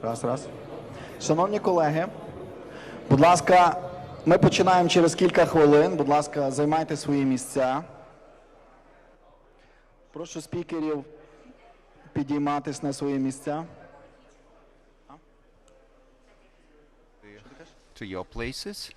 Раз. Шановні колеги, будь ласка, ми починаємо через кілька хвилин. Будь ласка, займайте свої місця. Прошу спікерів підійматись на свої місця. To your places.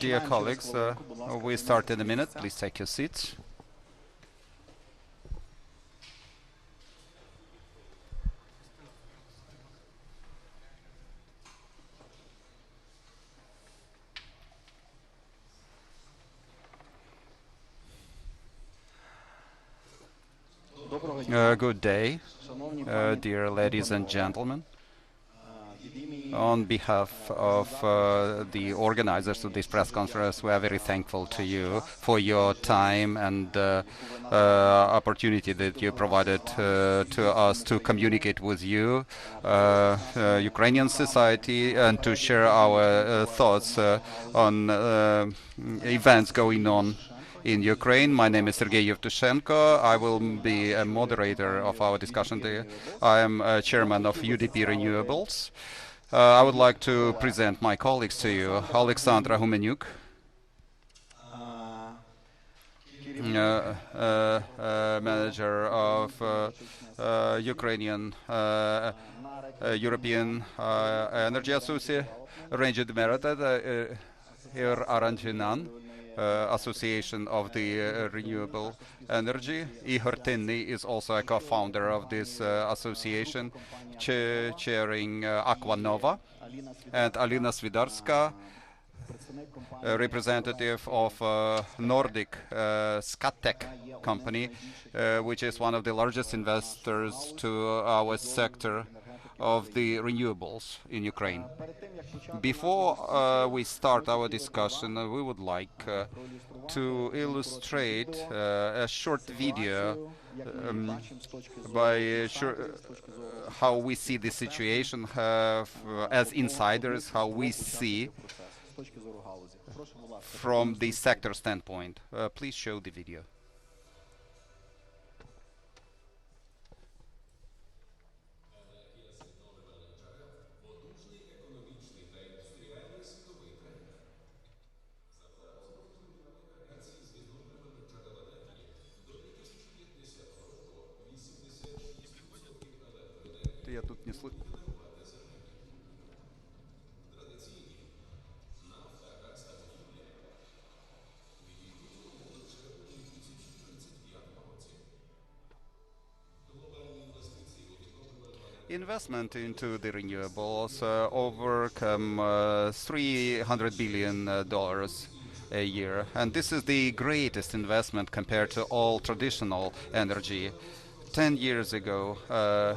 Dear colleagues, we start in a minute. Please take your seats. Good day, dear ladies and gentlemen. On behalf of the organizers of this press conference, we are very thankful to you for your time and opportunity that you provided to us to communicate with you, Ukrainian society, and to share our thoughts on events going on in Ukraine. My name is Sergei Yevtushenko. I will be a moderator of our discussion today. I am chairman of UDP Renewables. I would like to present my colleagues to you. Alexandra Humenyuk, manager of Ukrainian European Energy Association, Ranger Demerita, Aranjinan, Association of the Renewable Energy. Ihor Tinny is also a co-founder of this association, chairing Aquanova, and Alina Svidarska, a representative of Nordic Skatec company, which is one of the largest investors to our sector of the renewables in Ukraine. Before we start our discussion, we would like to illustrate a short video by how we see the situation as insiders, how we see from the sector standpoint. Please show the video. Я тут не слышу. Investment into the renewables overcome $300 billion a year, and this is the greatest investment compared to all traditional energy. 10 years ago,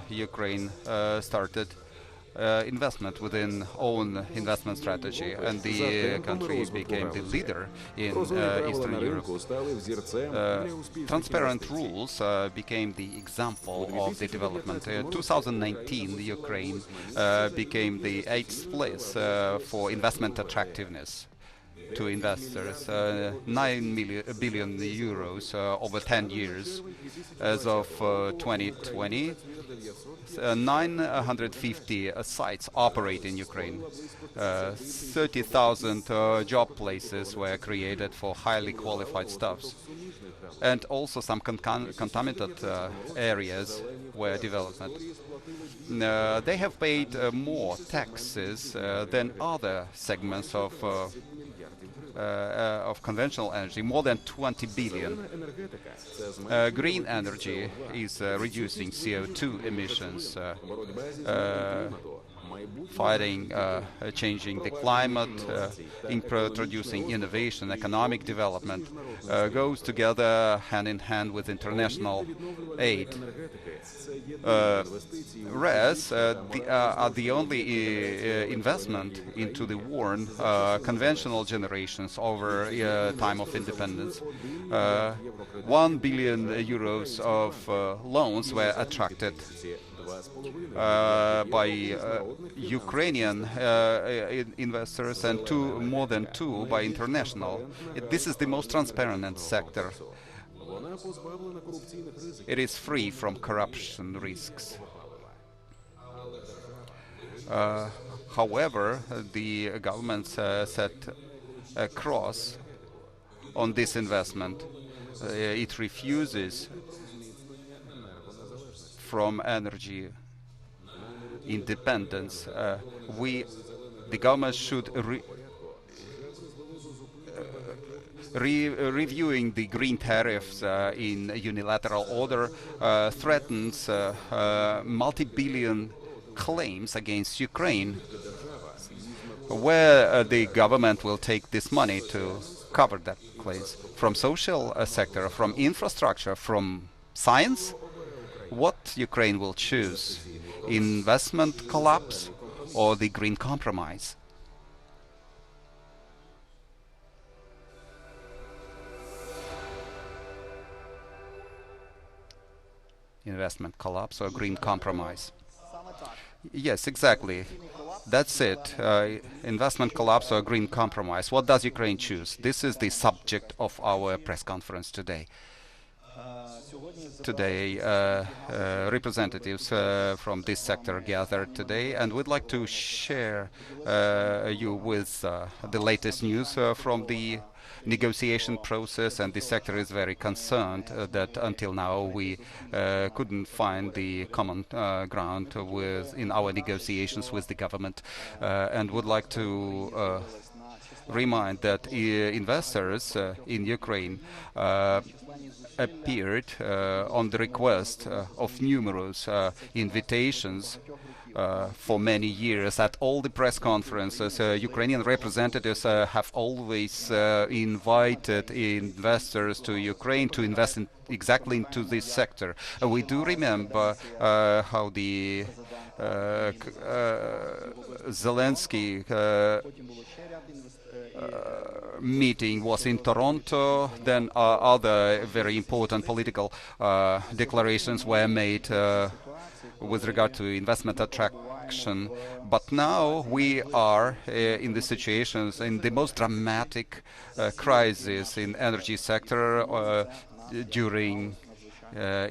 Ukraine started investment within own investment strategy, and the country became the leader in Eastern Europe. Transparent rules became the example of the development. In 2019, Ukraine became the 8th place for investment attractiveness. to investors, 9 billion euros over 10 years. As of 2020, 950 sites operate in Ukraine. 30,000 job places were created for highly qualified staffs. And also some contaminated areas were developed. They have paid more taxes than other segments of conventional energy, more than 20 billion. Green energy is reducing CO2 emissions, fighting changing the climate, introducing innovation, economic development, goes together hand in hand with international aid. RES are the only investment into the worn conventional generations over time of independence. 1 billion euros of loans were attracted by Ukrainian investors and more than two by international. This is the most transparent sector. It is free from corruption risks. However, the government set a cross on this investment. It refuses from energy independence. The government should reviewing the green tariffs in unilateral order threatens multi-billion claims against Ukraine, where the government will take this money to cover that claims. From social sector, from infrastructure, from science, what Ukraine will choose? Investment collapse or the green compromise? Investment collapse or green compromise? Yes, exactly. That's it. Investment collapse or green compromise. What does Ukraine choose? This is the subject of our press conference today. Today, representatives from this sector gathered today, and we'd like to share you with the latest news from the negotiation process, and the sector is very concerned that until now we couldn't find the common ground in our negotiations with the government, and would like to remind that investors in Ukraine appeared on the request of numerous invitations for many years at all the press conferences. Ukrainian representatives have always invited investors to Ukraine to invest exactly into this sector. We do remember how the Zelensky meeting was in Toronto. Then other very important political declarations were made with regard to investment attraction. But now we are in the situations, in the most dramatic crisis in energy sector during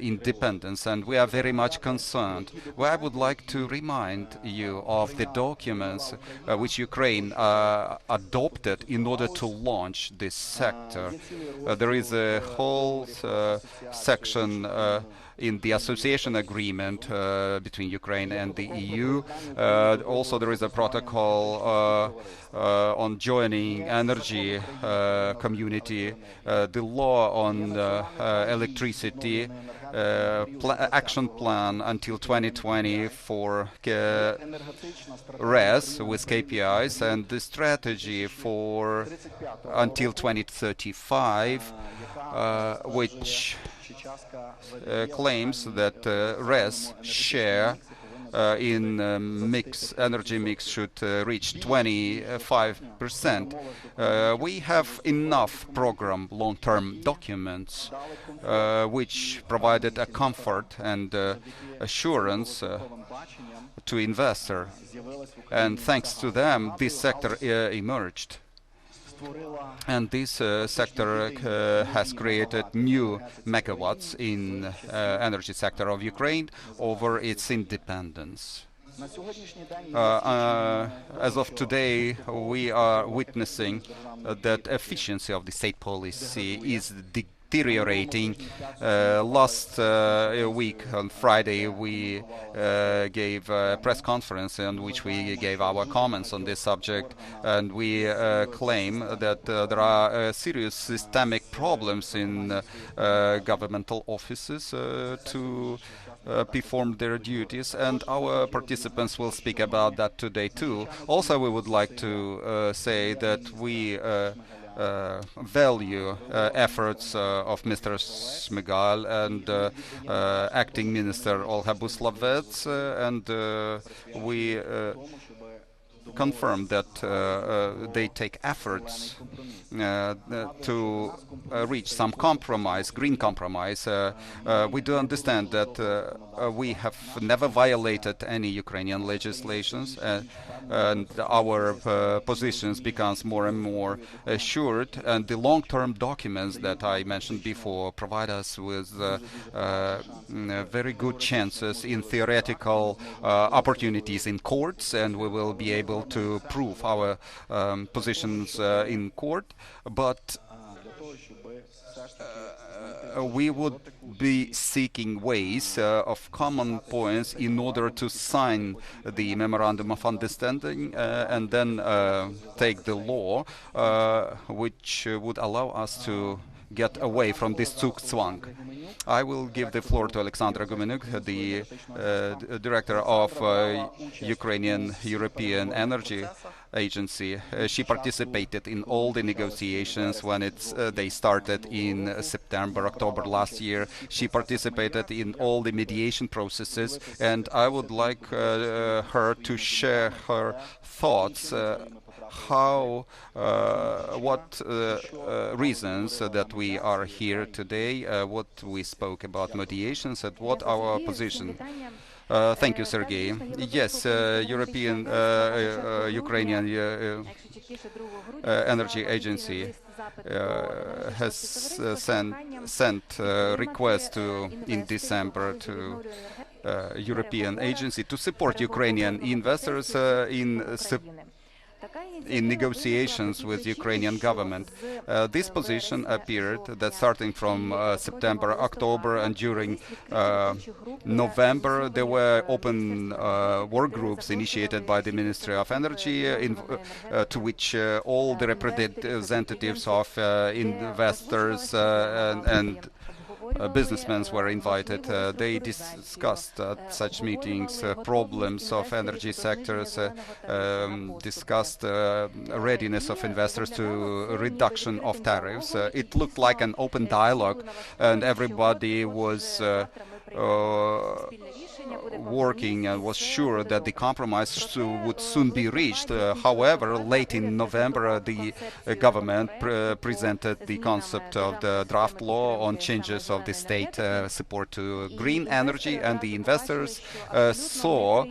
independence, and we are very much concerned. Well, I would like to remind you of the documents which Ukraine adopted in order to launch this sector. There is a whole section in the association agreement between Ukraine and the EU. Also, there is a protocol on joining energy community, the law on electricity, action plan until 2020 for RES with KPIs, and the strategy for until 2035, which claims that RES share in energy mix should reach 25%. We have enough program long-term documents which provided a comfort and assurance to investor, and thanks to them this sector emerged. And this sector has created new megawatts in energy sector of Ukraine over its independence. As of today, we are witnessing that efficiency of the state policy is deteriorating. Last week on Friday, we gave a press conference in which we gave our comments on this subject, and we claim that there are serious systemic problems in governmental offices to perform their duties, and our participants will speak about that today too. Also, we would like to say that we value efforts of Mr. Shmyhal and acting minister Olga Buslavets, and we confirm that they take efforts to reach some compromise, green compromise. We do understand that we have never violated any Ukrainian legislations, and our positions becomes more and more assured, and the long-term documents that I mentioned before provide us with very good chances in theoretical opportunities in courts, and we will be able to prove our positions in court, but we would be seeking ways of common points in order to sign the memorandum of understanding and then take the law which would allow us to get away from this Zugzwang. I will give the floor to Alexandra Gumenuk, the director of Ukrainian European Energy Agency. She participated in all the negotiations when they started in September, October last year. She participated in all the mediation processes, and I would like her to share her thoughts what reasons that we are here today, what we spoke about mediations, and what our position. Thank you, Sergei. Yes, European Ukrainian Energy Agency has sent request in December to European Agency to support Ukrainian investors in negotiations with Ukrainian government. This position appeared that starting from September, October, and during November, there were open work groups initiated by the Ministry of Energy, to which all the representatives of investors and businessmen were invited. They discussed at such meetings problems of energy sectors, discussed readiness of investors to reduction of tariffs. It looked like an open dialogue, and everybody was working and was sure that the compromise would soon be reached. However, late in November, the government presented the concept of the draft law on changes of the state support to green energy, and the investors saw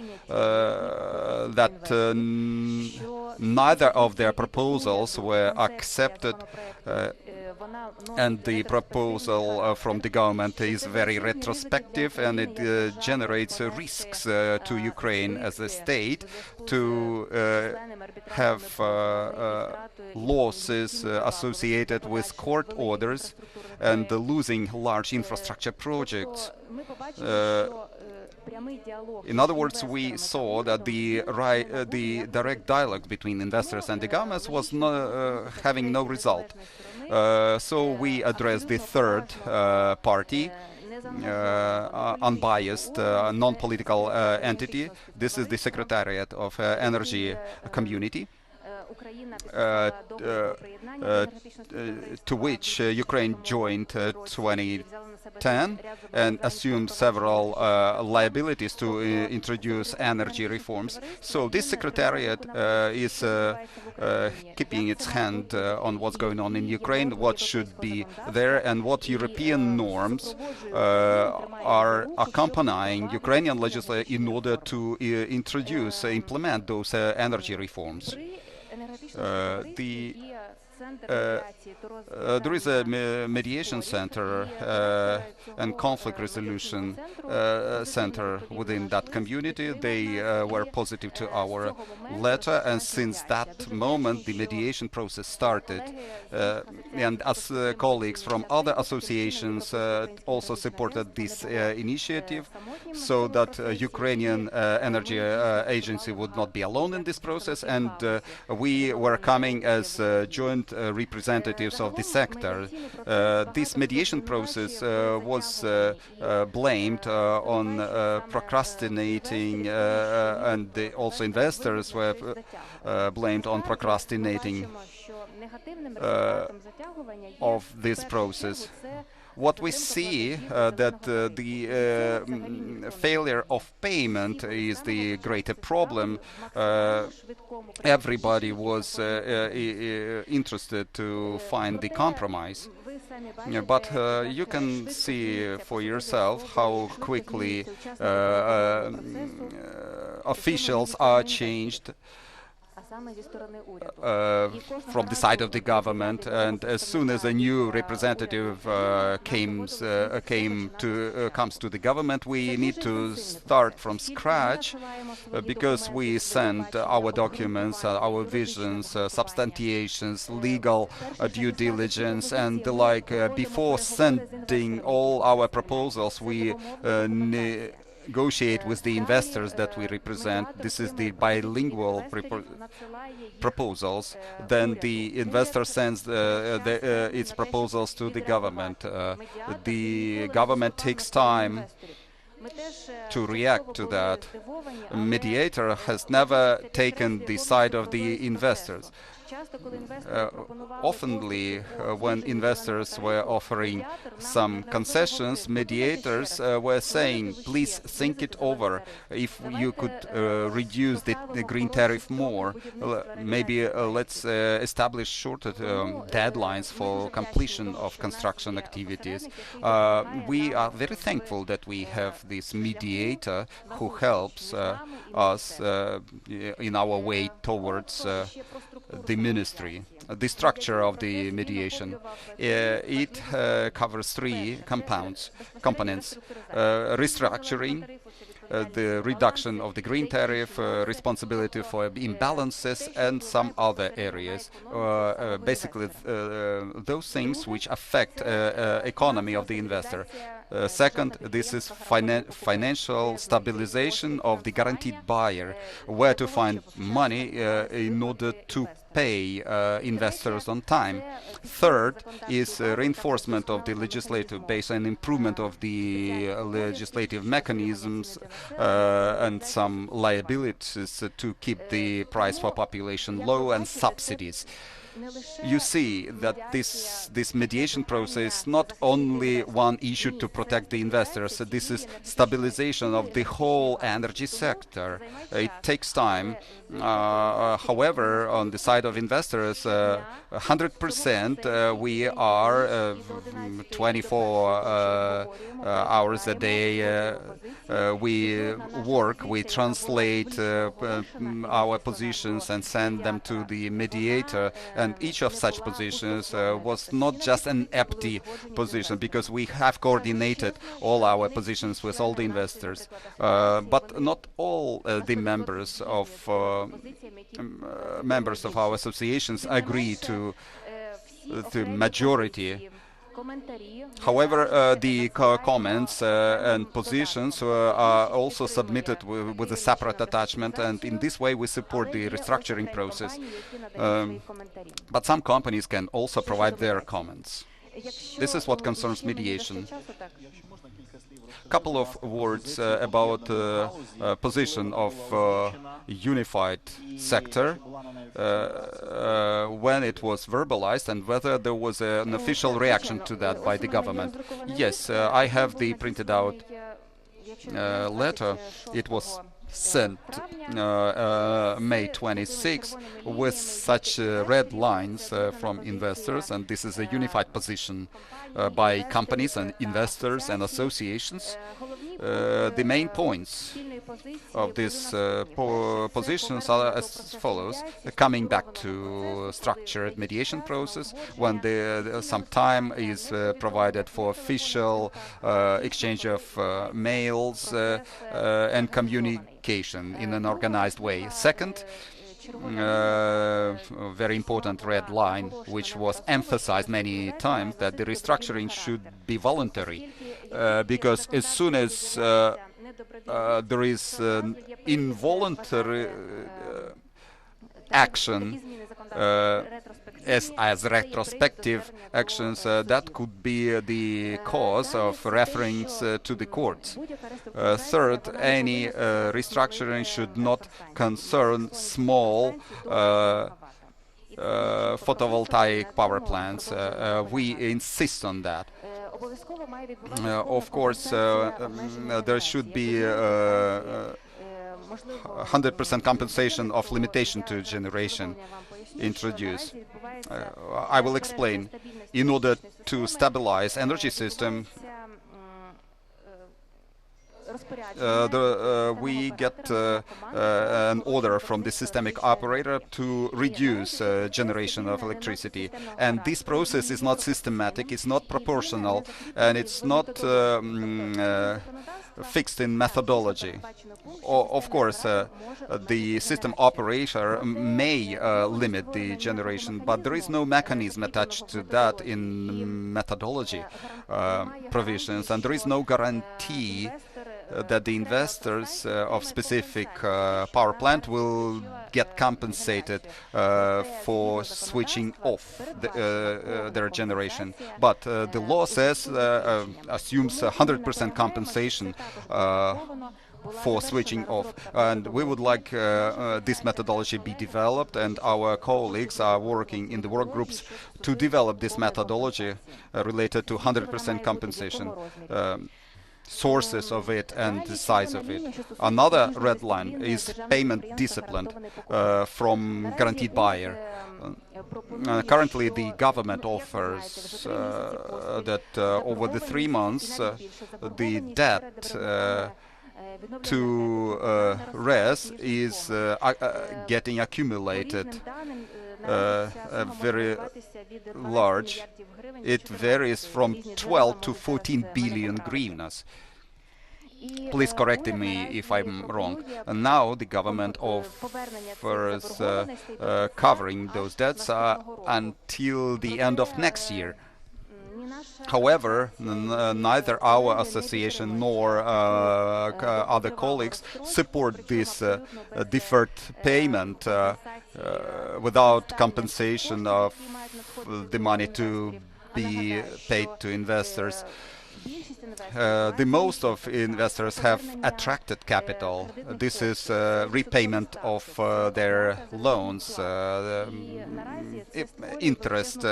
that neither of their proposals were accepted, and the proposal from the government is very retrospective, and it generates risks to Ukraine as a state to have losses associated with court orders and losing large infrastructure projects. In other words, we saw that the direct dialogue between investors and the governments was having no result. So we addressed the third party, unbiased, non-political entity. This is the Secretariat of Energy Community, to which Ukraine joined 2010 and assumed several liabilities to introduce energy reforms. So this secretariat is keeping its hand on what's going on in Ukraine, what should be there, and what European norms are accompanying Ukrainian legislation in order to implement those energy reforms. The there is a mediation center and conflict resolution center within that community. They were positive to our letter, and since that moment the mediation process started. And as colleagues from other associations also supported this initiative, so that Ukrainian Energy Agency would not be alone in this process, and we were coming as joint representatives of the sector. This mediation process was blamed on procrastinating, and also investors were blamed on procrastinating of this process. What we see that the failure of payment is the greater problem. Everybody was interested to find the compromise. But you can see for yourself how quickly officials are changed from the side of the government, and as soon as a new representative comes to the government, we need to start from scratch, because we send our documents, our visions, substantiations, legal due diligence, and the like. Before sending all our proposals, we negotiate with the investors that we represent. This is the bilingual proposals. Then the investor sends its proposals to the government. The government takes time to react to that. A mediator has never taken the side of the investors. Oftenly, when investors were offering some concessions, mediators were saying, please think it over. If you could reduce the green tariff more, maybe let's establish shorter deadlines for completion of construction activities. We are very thankful that we have this mediator who helps us in our way towards the ministry. The structure of the mediation, it covers three components: restructuring, the reduction of the green tariff, responsibility for imbalances, and some other areas. Basically, those things which affect economy of the investor. Second, this is financial stabilization of the guaranteed buyer, where to find money in order to pay investors on time. Third is reinforcement of the legislative base and improvement of the legislative mechanisms and some liabilities to keep the price for population low, and subsidies. You see that this mediation process is not only one issue to protect the investors. This is stabilization of the whole energy sector. It takes time. However, on the side of investors, 100% we are 24 hours a day. We work, we translate our positions and send them to the mediator. And each of such positions was not just an empty position, because we have coordinated all our positions with all the investors. But not all the members of our associations agree to the majority. However, the comments and positions are also submitted with a separate attachment, and in this way we support the restructuring process. But some companies can also provide their comments. This is what concerns mediation. Couple of words about position of unified sector when it was verbalized, and whether there was an official reaction to that by the government. Yes, I have the printed out letter. It was sent May 26 with such red lines from investors, and this is a unified position by companies and investors and associations. The main points of these positions are as follows: coming back to structured mediation process, when some time is provided for official exchange of mails and communication in an organized way. Second, very important red line, which was emphasized many times, that the restructuring should be voluntary, because as soon as there is involuntary action as retrospective actions, that could be the cause of reference to the courts. Third, any restructuring should not concern small photovoltaic power plants. We insist on that. Of course, there should be 100% compensation of limitation to generation introduced. I will explain. In order to stabilize energy system, we get an order from the systemic operator to reduce generation of electricity, and this process is not systematic, it's not proportional, and it's not fixed in methodology. Of course, the system operator may limit the generation, but there is no mechanism attached to that in methodology provisions, and there is no guarantee that the investors of specific power plant will get compensated for switching off their generation. But the law says, assumes 100% compensation for switching off, and we would like this methodology be developed, and our colleagues are working in the work groups to develop this methodology related to 100% compensation. Sources of it and the size of it. Another red line is payment discipline from guaranteed buyer. Currently, the government offers that over the 3 months, the debt to RES is getting accumulated very large. It varies from 12 to 14 billion hryvnias. Please correct me if I'm wrong. And now the government offers covering those debts until the end of next year. However, neither our association nor other colleagues support this deferred payment without compensation of the money to be paid to investors. The most of investors have attracted capital. This is repayment of their loans, interest,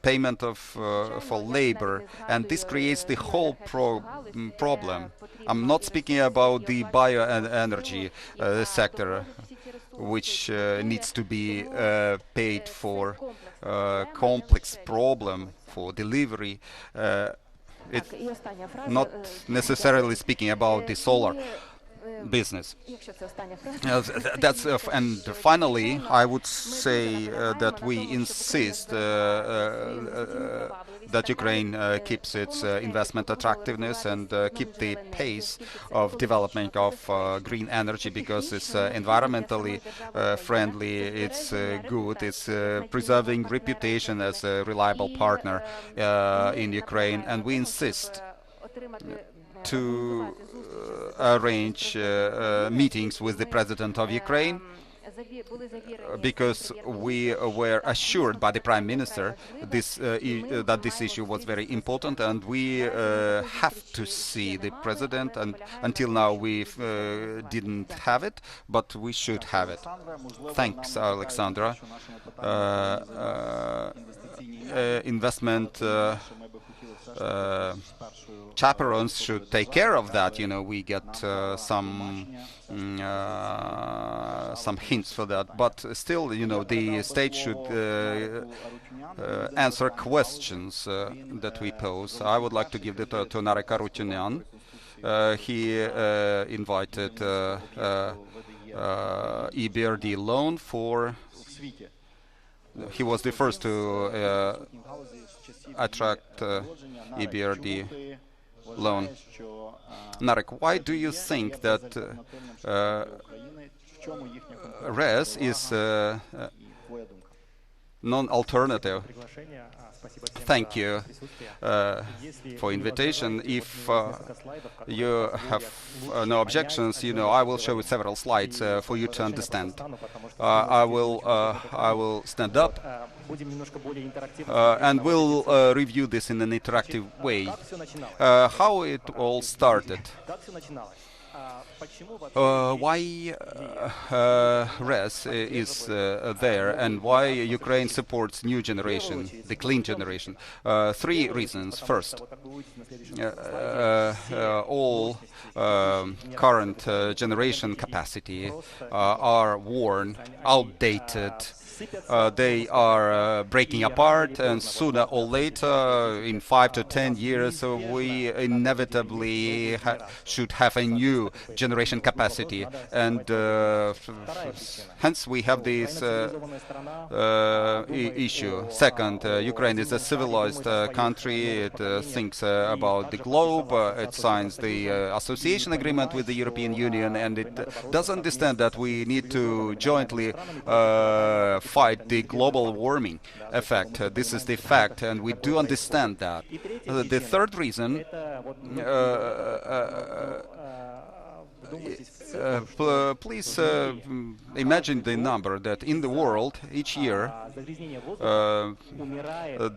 payment of for labor, and this creates the whole problem. I'm not speaking about the bioenergy sector, which needs to be paid for, complex problem for delivery. It's not necessarily speaking about the solar business. And finally, I would say that we insist that Ukraine keeps its investment attractiveness and keep the pace of development of green energy, because it's environmentally friendly, it's good, it's preserving reputation as a reliable partner in Ukraine, and we insist to arrange meetings with the President of Ukraine, because we were assured by the Prime Minister that this issue was very important, and we have to see the President, and until now we didn't have it, but we should have it. Thanks, Alexandra. chaperones should take care of that. You know, we get some hints for that, but still, you know, the state should answer questions that we pose. I would like to give the to Narek Arutunian. He invited EBRD loan for. He was the first to attract EBRD loan. Narek, why do you think that RES is non-alternative? Thank you for invitation. If you have no objections, you know, I will show you several slides for you to understand. I will stand up and we'll review this in an interactive way. How it all started. Why RES is there and why Ukraine supports new generation, the clean generation? Three reasons. First, all current generation capacity are worn, outdated. They are breaking apart, and sooner or later, in 5 to 10 years, we inevitably should have a new generation capacity, and hence we have this issue. Second, Ukraine is a civilized country. It thinks about the globe. It signs the association agreement with the European Union, and it does understand that we need to jointly fight the global warming effect. This is the fact, and we do understand that. The third reason, please imagine the number that in the world each year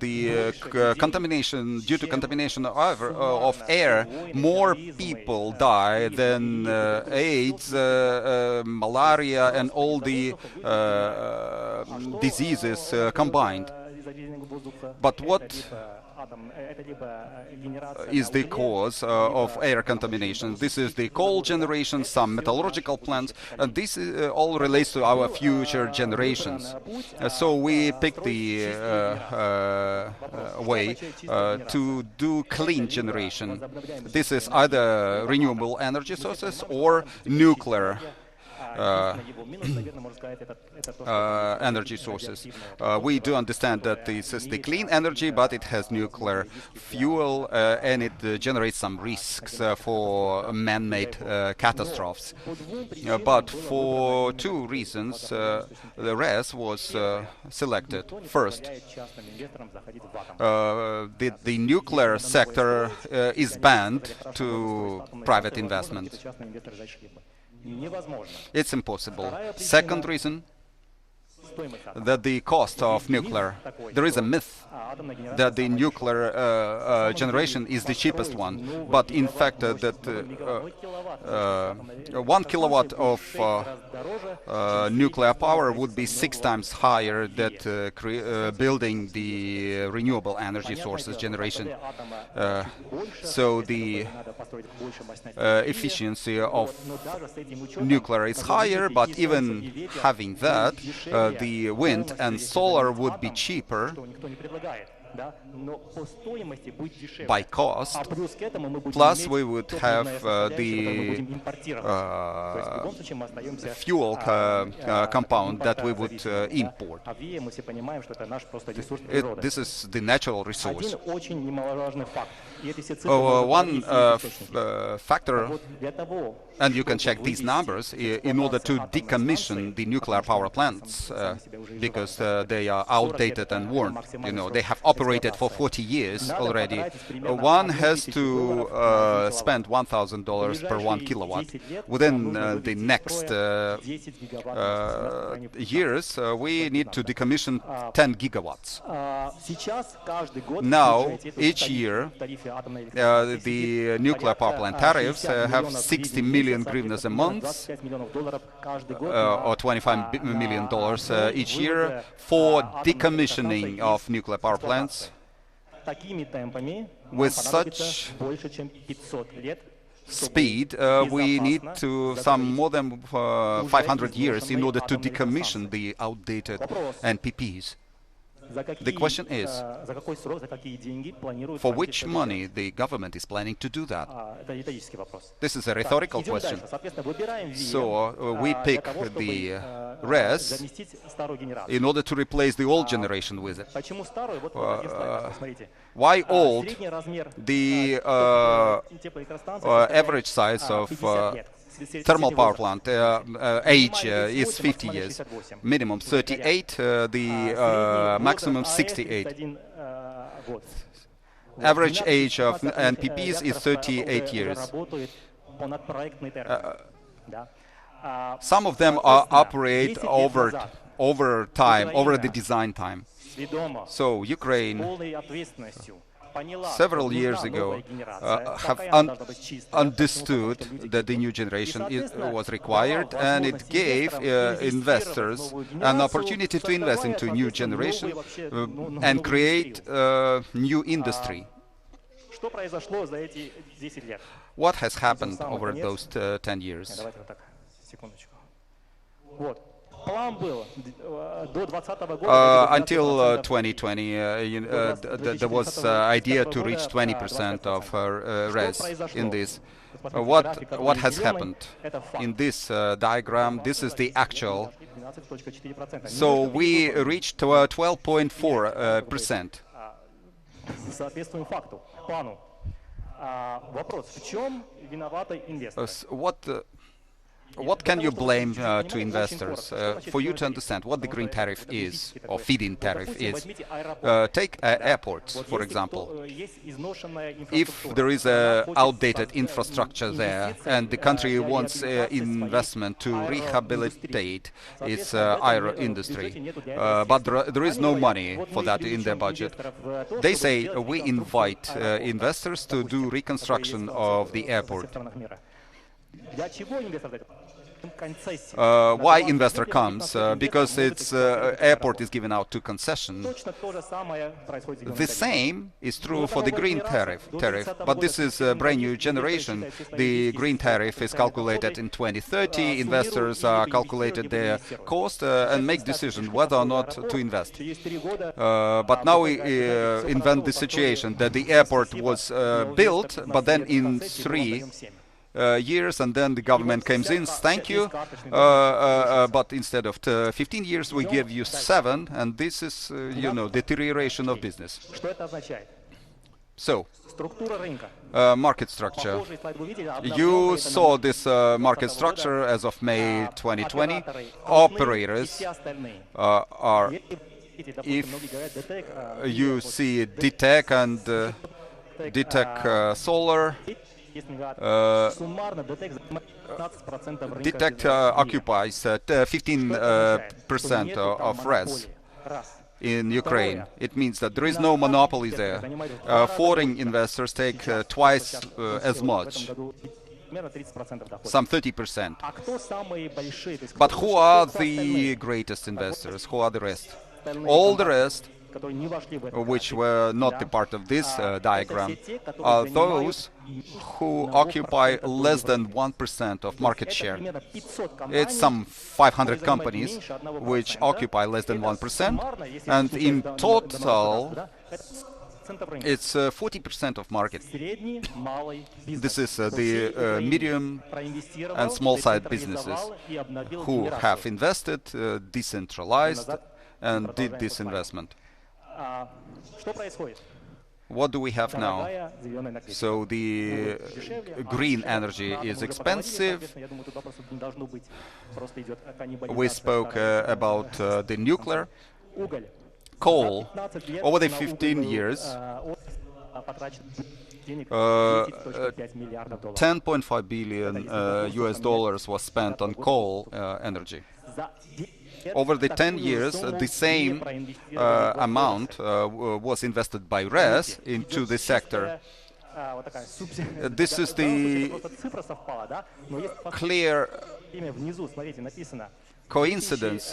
the contamination, due to contamination of air, more people die than AIDS, malaria, and all the diseases combined. But what is the cause of air contamination? This is the coal generation, some metallurgical plants, and this all relates to our future generations. So we picked the way to do clean generation. This is either renewable energy sources or nuclear energy sources. We do understand that this is the clean energy, but it has nuclear fuel and it generates some risks for man-made catastrophes. But for two reasons, the RES was selected. First, the nuclear sector is banned to private investment. It's impossible. Second reason, that the cost of nuclear, there is a myth that the nuclear generation is the cheapest one, but in fact that 1 kilowatt of nuclear power would be 6 times higher than building the renewable energy sources generation. So the efficiency of nuclear is higher, but even having that, the wind and solar would be cheaper by cost, plus we would have the fuel compound that we would import. This is the natural resource. One factor, and you can check these numbers, in order to decommission the nuclear power plants, because they are outdated and worn. You know, they have operated for 40 years already. One has to spend $1,000 per 1 kilowatt. Within the next years, we need to decommission 10 gigawatts. Now, each year, the nuclear power plant tariffs have 60 million hryvnias a month, or $25 million each year for decommissioning of nuclear power plants. with such speed, we need to some more than 500 years in order to decommission the outdated NPPs. The question is, for which money the government is planning to do that? This is a rhetorical question. So we pick the RES in order to replace the old generation with it. Why old? The average size of thermal power plant age is 50 years, minimum 38, the maximum 68. Average age of NPPs is 38 years. Some of them operate over time, over the design time. So Ukraine several years ago have understood that the new generation was required, and it gave investors an opportunity to invest into new generation and create new industry. What has happened over those 10 years? Until 2020, there was idea to reach 20% of RES in this. What has happened? In this diagram, this is the actual. So we reached 12.4%. What can you blame to investors for you to understand what the green tariff is, or feed-in tariff is? Take airports, for example. If there is outdated infrastructure there and the country wants investment to rehabilitate its air industry, but there is no money for that in their budget, they say we invite investors to do reconstruction of the airport. Why investor comes? Because its airport is given out to concession. The same is true for the green tariff, but this is a brand new generation. The green tariff is calculated in 2030. Investors calculated their cost and make decision whether or not to invest. But now we invent the situation that the airport was built, but then in 3 years, and then the government comes in, thank you, but instead of 15 years we give you 7, and this is, deterioration of business. So, market structure. You saw this market structure as of May 2020. Operators are, if you see DTEC and DTEC Solar, DTEC occupies 15% of RES in Ukraine. It means that there is no monopoly there. Foreign investors take twice as much, some 30%. But who are the greatest investors? Who are the rest? All the rest, which were not the part of this diagram, are those who occupy less than 1% of market share. It's some 500 companies which occupy less than 1%, and in total it's 40% of market. This is the medium and small-sized businesses who have invested, decentralized, and did this investment. What do we have now? So the green energy is expensive. We spoke about the nuclear. Coal, over the 15 years, $10.5 billion US dollars was spent on coal energy. Over the 10 years, the same amount was invested by RES into the sector. This is the clear coincidence.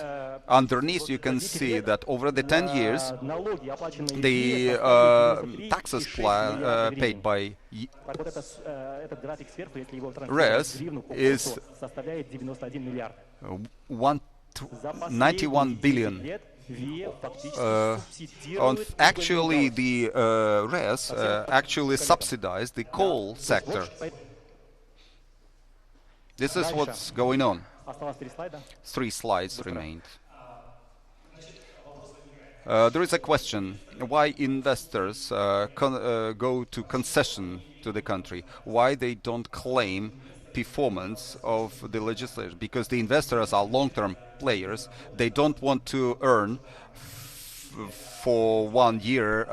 Underneath, you can see that over the 10 years, the taxes paid by RES is 91 billion. Actually, the RES actually subsidized the coal sector. This is what's going on. 3 slides remained. There is a question: why investors go to concession to the country? Why they don't claim performance of the legislature? Because the investors are long-term players. They don't want to earn for 1 year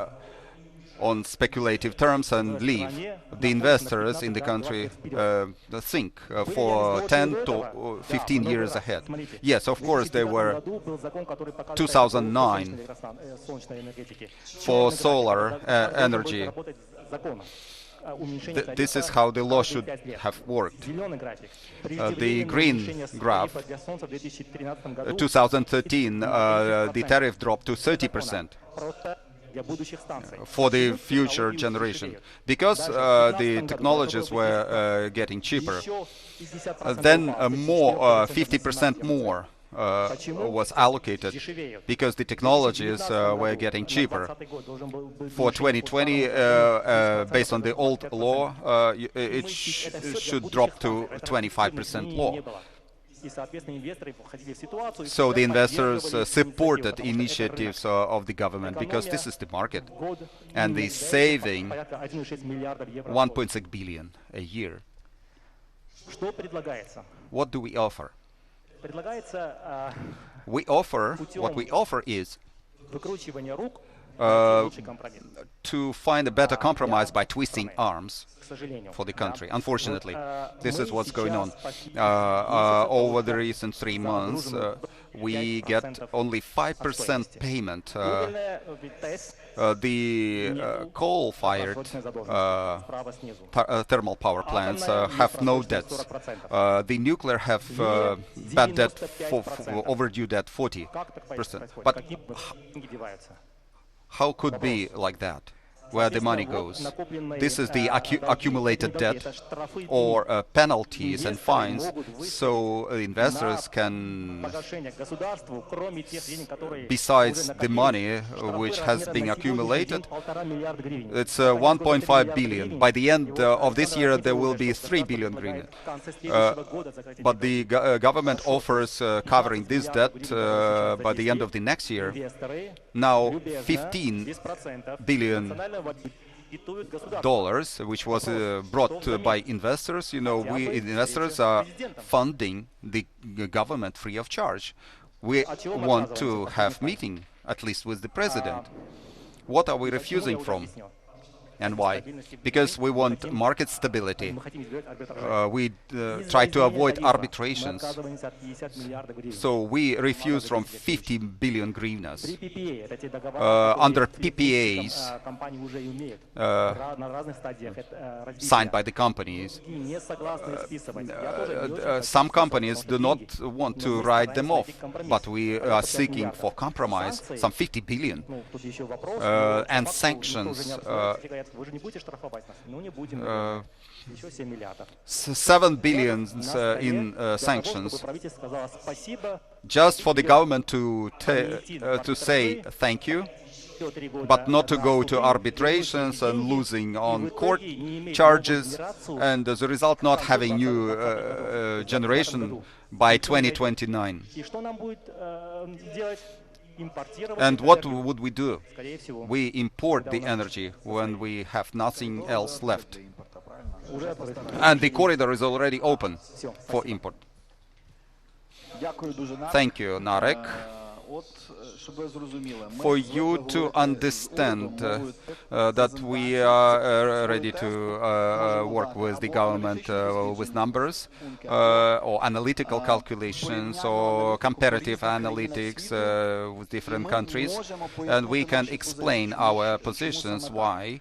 on speculative terms and leave. The investors in the country think for 10 to 15 years ahead. Yes, of course, there were 2009 for solar energy. This is how the law should have worked. The green graph, 2013, the tariff dropped to 30%. For the future generation, because the technologies were getting cheaper. Then 50% more was allocated because the technologies were getting cheaper. For 2020, based on the old law, it should drop to 25% law. So the investors supported initiatives of the government because this is the market, and they saving 1.6 billion a year. What do we offer? What we offer is to find a better compromise by twisting arms for the country. Unfortunately, this is what's going on. Over the recent 3 months, we get only 5% payment. The coal-fired thermal power plants have no debts. The nuclear have bad debt, overdue debt 40%. But how could be like that? Where the money goes? This is the accumulated debt or penalties and fines, so investors can, besides the money which has been accumulated, it's 1.5 billion. By the end of this year, there will be 3 billion green. But the government offers covering this debt by the end of the next year. Now, 15 billion dollars, which was brought by investors. You know, we investors are funding the government free of charge. We want to have meeting, at least with the president. What are we refusing from? And why? Because we want market stability. We try to avoid arbitrations. So we refuse from 50 billion hryvnias. Under PPAs signed by the companies, some companies do not want to write them off, but we are seeking for compromise, some 50 billion. And sanctions. 7 billion in sanctions, just for the government to say thank you, but not to go to arbitrations and losing on court charges, and as a result not having new generation by 2029. And what would we do? We import the energy when we have nothing else left. And the corridor is already open for import. Thank you, Narek. For you to understand that we are ready to work with the government with numbers or analytical calculations or comparative analytics with different countries, and we can explain our positions why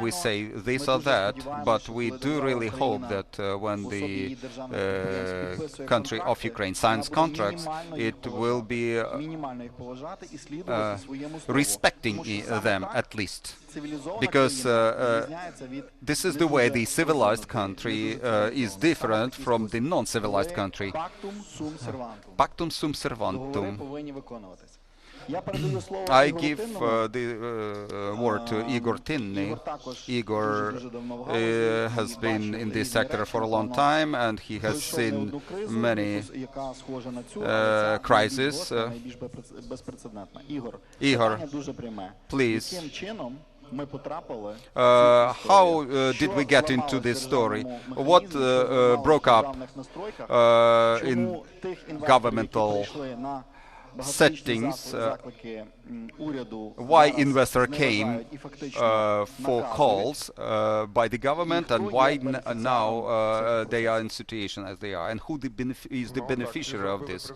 we say this or that, but we do really hope that when the country of Ukraine signs contracts, it will be respecting them at least, because this is the way the civilized country is different from the non-civilized country. Pactum sum servantum. I give the word to Igor Tinny. Igor has been in this sector for a long time, and he has seen many crises. Igor, please. How did we get into this story? What broke up in governmental settings, why investor came for calls by the government, and why now they are in situation as they are, and who is the beneficiary of this?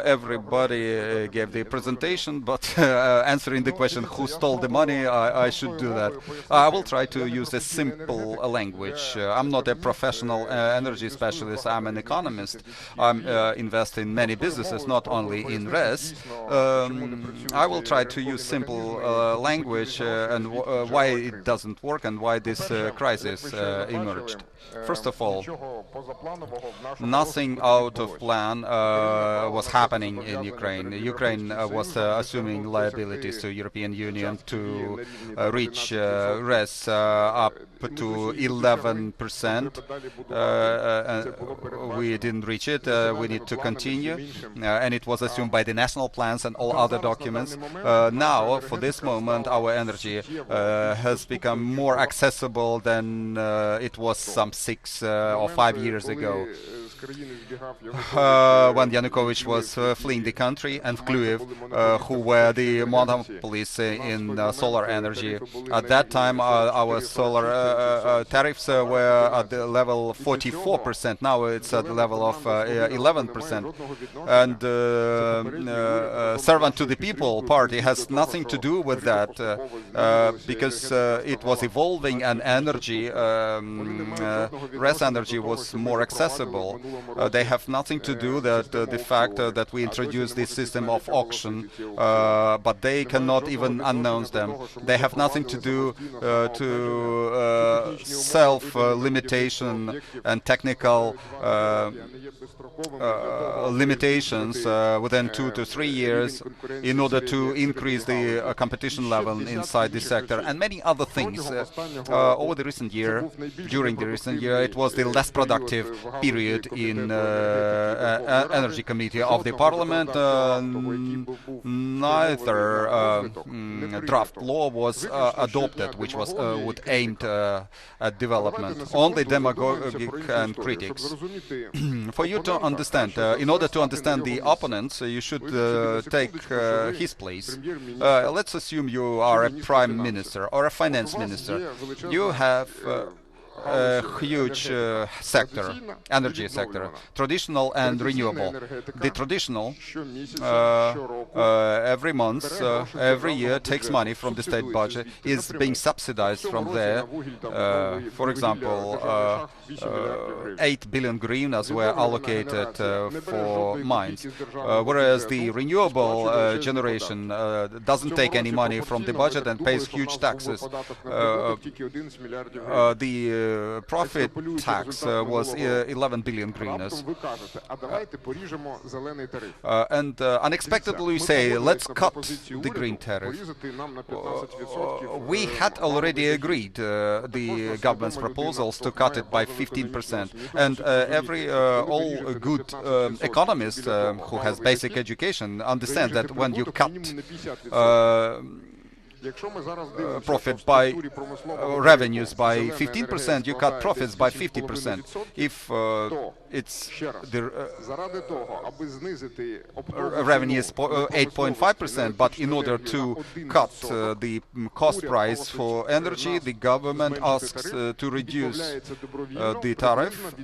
Everybody gave the presentation, but answering the question who stole the money, I should do that. I will try to use a simple language. I'm not a professional energy specialist, I'm an economist. I'm invest in many businesses, not only in RES. I will try to use simple language and why it doesn't work and why this crisis emerged. First of all, nothing out of plan was happening in Ukraine. Ukraine was assuming liabilities to European Union to reach RES up to 11%. We didn't reach it. We need to continue, and it was assumed by the national plans and all other documents. Now, for this moment, our energy has become more accessible than it was some 6 or 5 years ago. When Yanukovych was fleeing the country, and Vkluyev, who were the monopolists in solar energy. At that time, our solar tariffs were at the level 44%. Now it's at the level of 11%. And Servant to the People party has nothing to do with that, because it was evolving, and energy, RES energy was more accessible. They have nothing to do that the fact that we introduced this system of auction, but they cannot even announce them. They have nothing to do to self-limitation and technical limitations within 2 to 3 years in order to increase the competition level inside the sector, and many other things. Over the recent year, during the recent year, it was the less productive period in Energy Committee of the Parliament. Neither draft law was adopted, which was aimed at development. Only demagogic and critics. For you to understand, in order to understand the opponents, you should take his place. Let's assume you are a prime minister or a finance minister. You have a huge sector, energy sector, traditional and renewable. The traditional every month, every year takes money from the state budget, is being subsidized from there. For example, 8 billion hryvnias were allocated for mines, whereas the renewable generation doesn't take any money from the budget and pays huge taxes. The profit tax was 11 billion hryvnias. And unexpectedly we say, let's cut the green tariff. We had already agreed the government's proposals to cut it by 15%. And all good economist who has basic education understand that when you cut profit by revenues by 15%, you cut profits by 50%. If it's the revenue is 8.5%, but in order to cut the cost price for energy, the government asks to reduce the tariff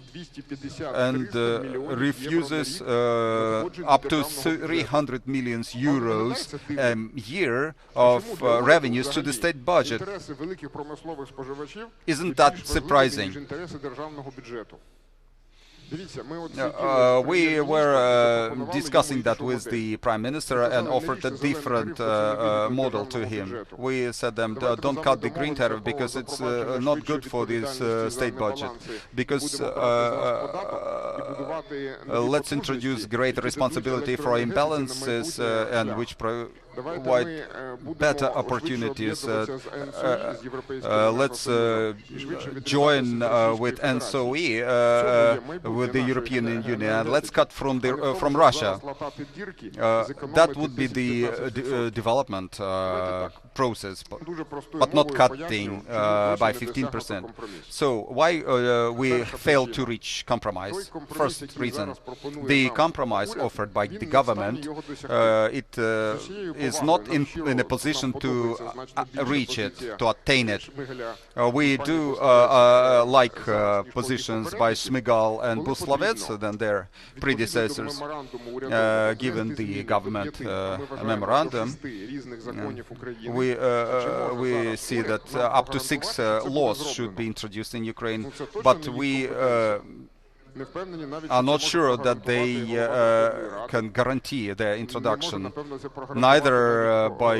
and refuses up to 300 million euros a year of revenues to the state budget. Isn't that surprising? We were discussing that with the Prime Minister and offered a different model to him. We said them, don't cut the green tariff because it's not good for this state budget. Because let's introduce greater responsibility for imbalances and which provide better opportunities. Let's join with NSOE, with the European Union. Let's cut from Russia. That would be the development process, but not cutting by 15%. So why we failed to reach compromise? First reason, the compromise offered by the government, it is not in a position to reach it, to attain it. We do like positions by Shmyhal and Buslavets than their predecessors, given the government memorandum. We see that up to 6 laws should be introduced in Ukraine, but we are not sure that they can guarantee their introduction, neither by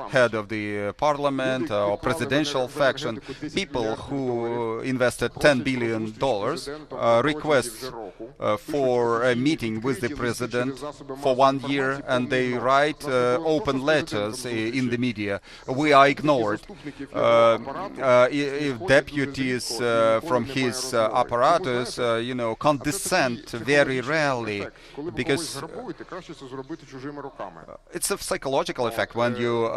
head of the parliament or presidential faction. People who invested $10 billion request for a meeting with the president for 1 year, and they write open letters in the media. We are ignored. If deputies from his apparatus, condescend very rarely, because it's a psychological effect. When you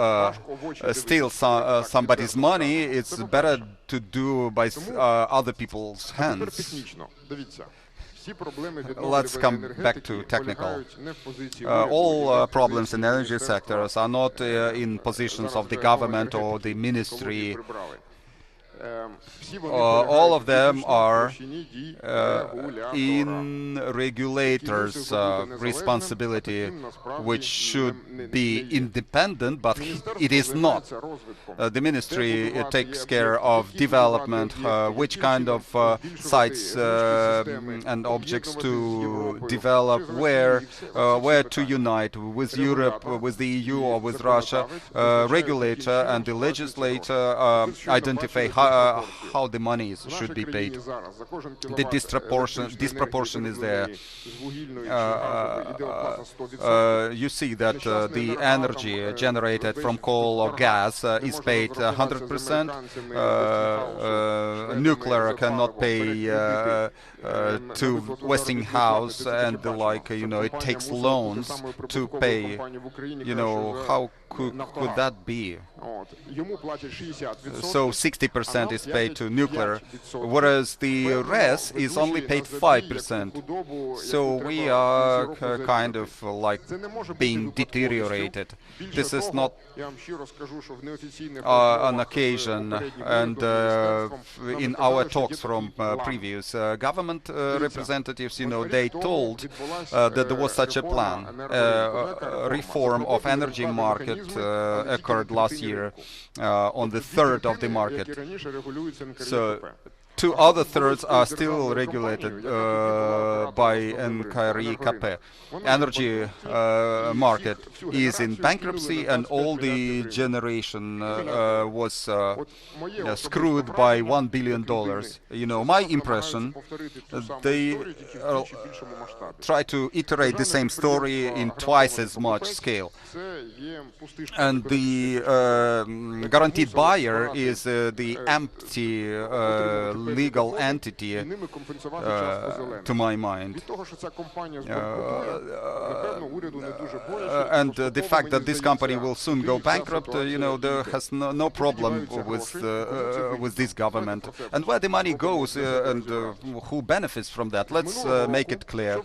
steal somebody's money, it's better to do by other people's hands. Let's come back to technical. All problems in energy sectors are not in positions of the government or the ministry. All of them are in regulators' responsibility, which should be independent, but it is not. The ministry takes care of development, which kind of sites and objects to develop, where to unite, with Europe, with the EU, or with Russia. Regulator and the legislator identify how the monies should be paid. The disproportion is there. You see that the energy generated from coal or gas is paid 100%. Nuclear cannot pay to Westinghouse and the like. It takes loans to pay. How could that be? So 60% is paid to nuclear, whereas the rest is only paid 5%. So we are kind of like being deteriorated. This is not an occasion, and in our talks from previous government representatives, they told that there was such a plan. Reform of energy market occurred last year on the third of the market. So 2 other thirds are still regulated by NKRI-KP. Energy market is in bankruptcy, and all the generation was screwed by $1 billion. My impression, they try to iterate the same story in twice as much scale. And the guaranteed buyer is the empty legal entity to my mind. And the fact that this company will soon go bankrupt, there has no problem with this government. And where the money goes and who benefits from that, let's make it clear.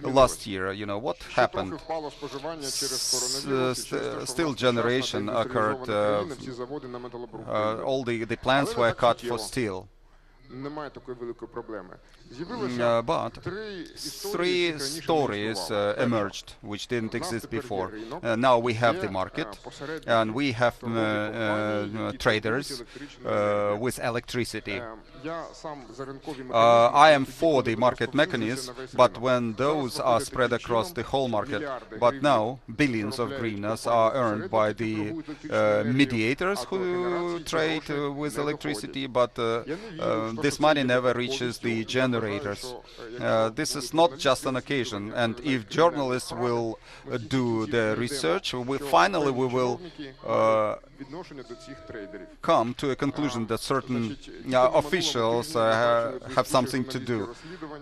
Last year, what happened? Still generation occurred. All the plants were cut for steel. But three stories emerged which didn't exist before. Now we have the market, and we have traders with electricity. I am for the market mechanism, but when those are spread across the whole market, but now billions of hryvnias are earned by the mediators who trade with electricity, but this money never reaches the generators. This is not just an occasion, and if journalists will do the research, finally we will come to a conclusion that certain officials have something to do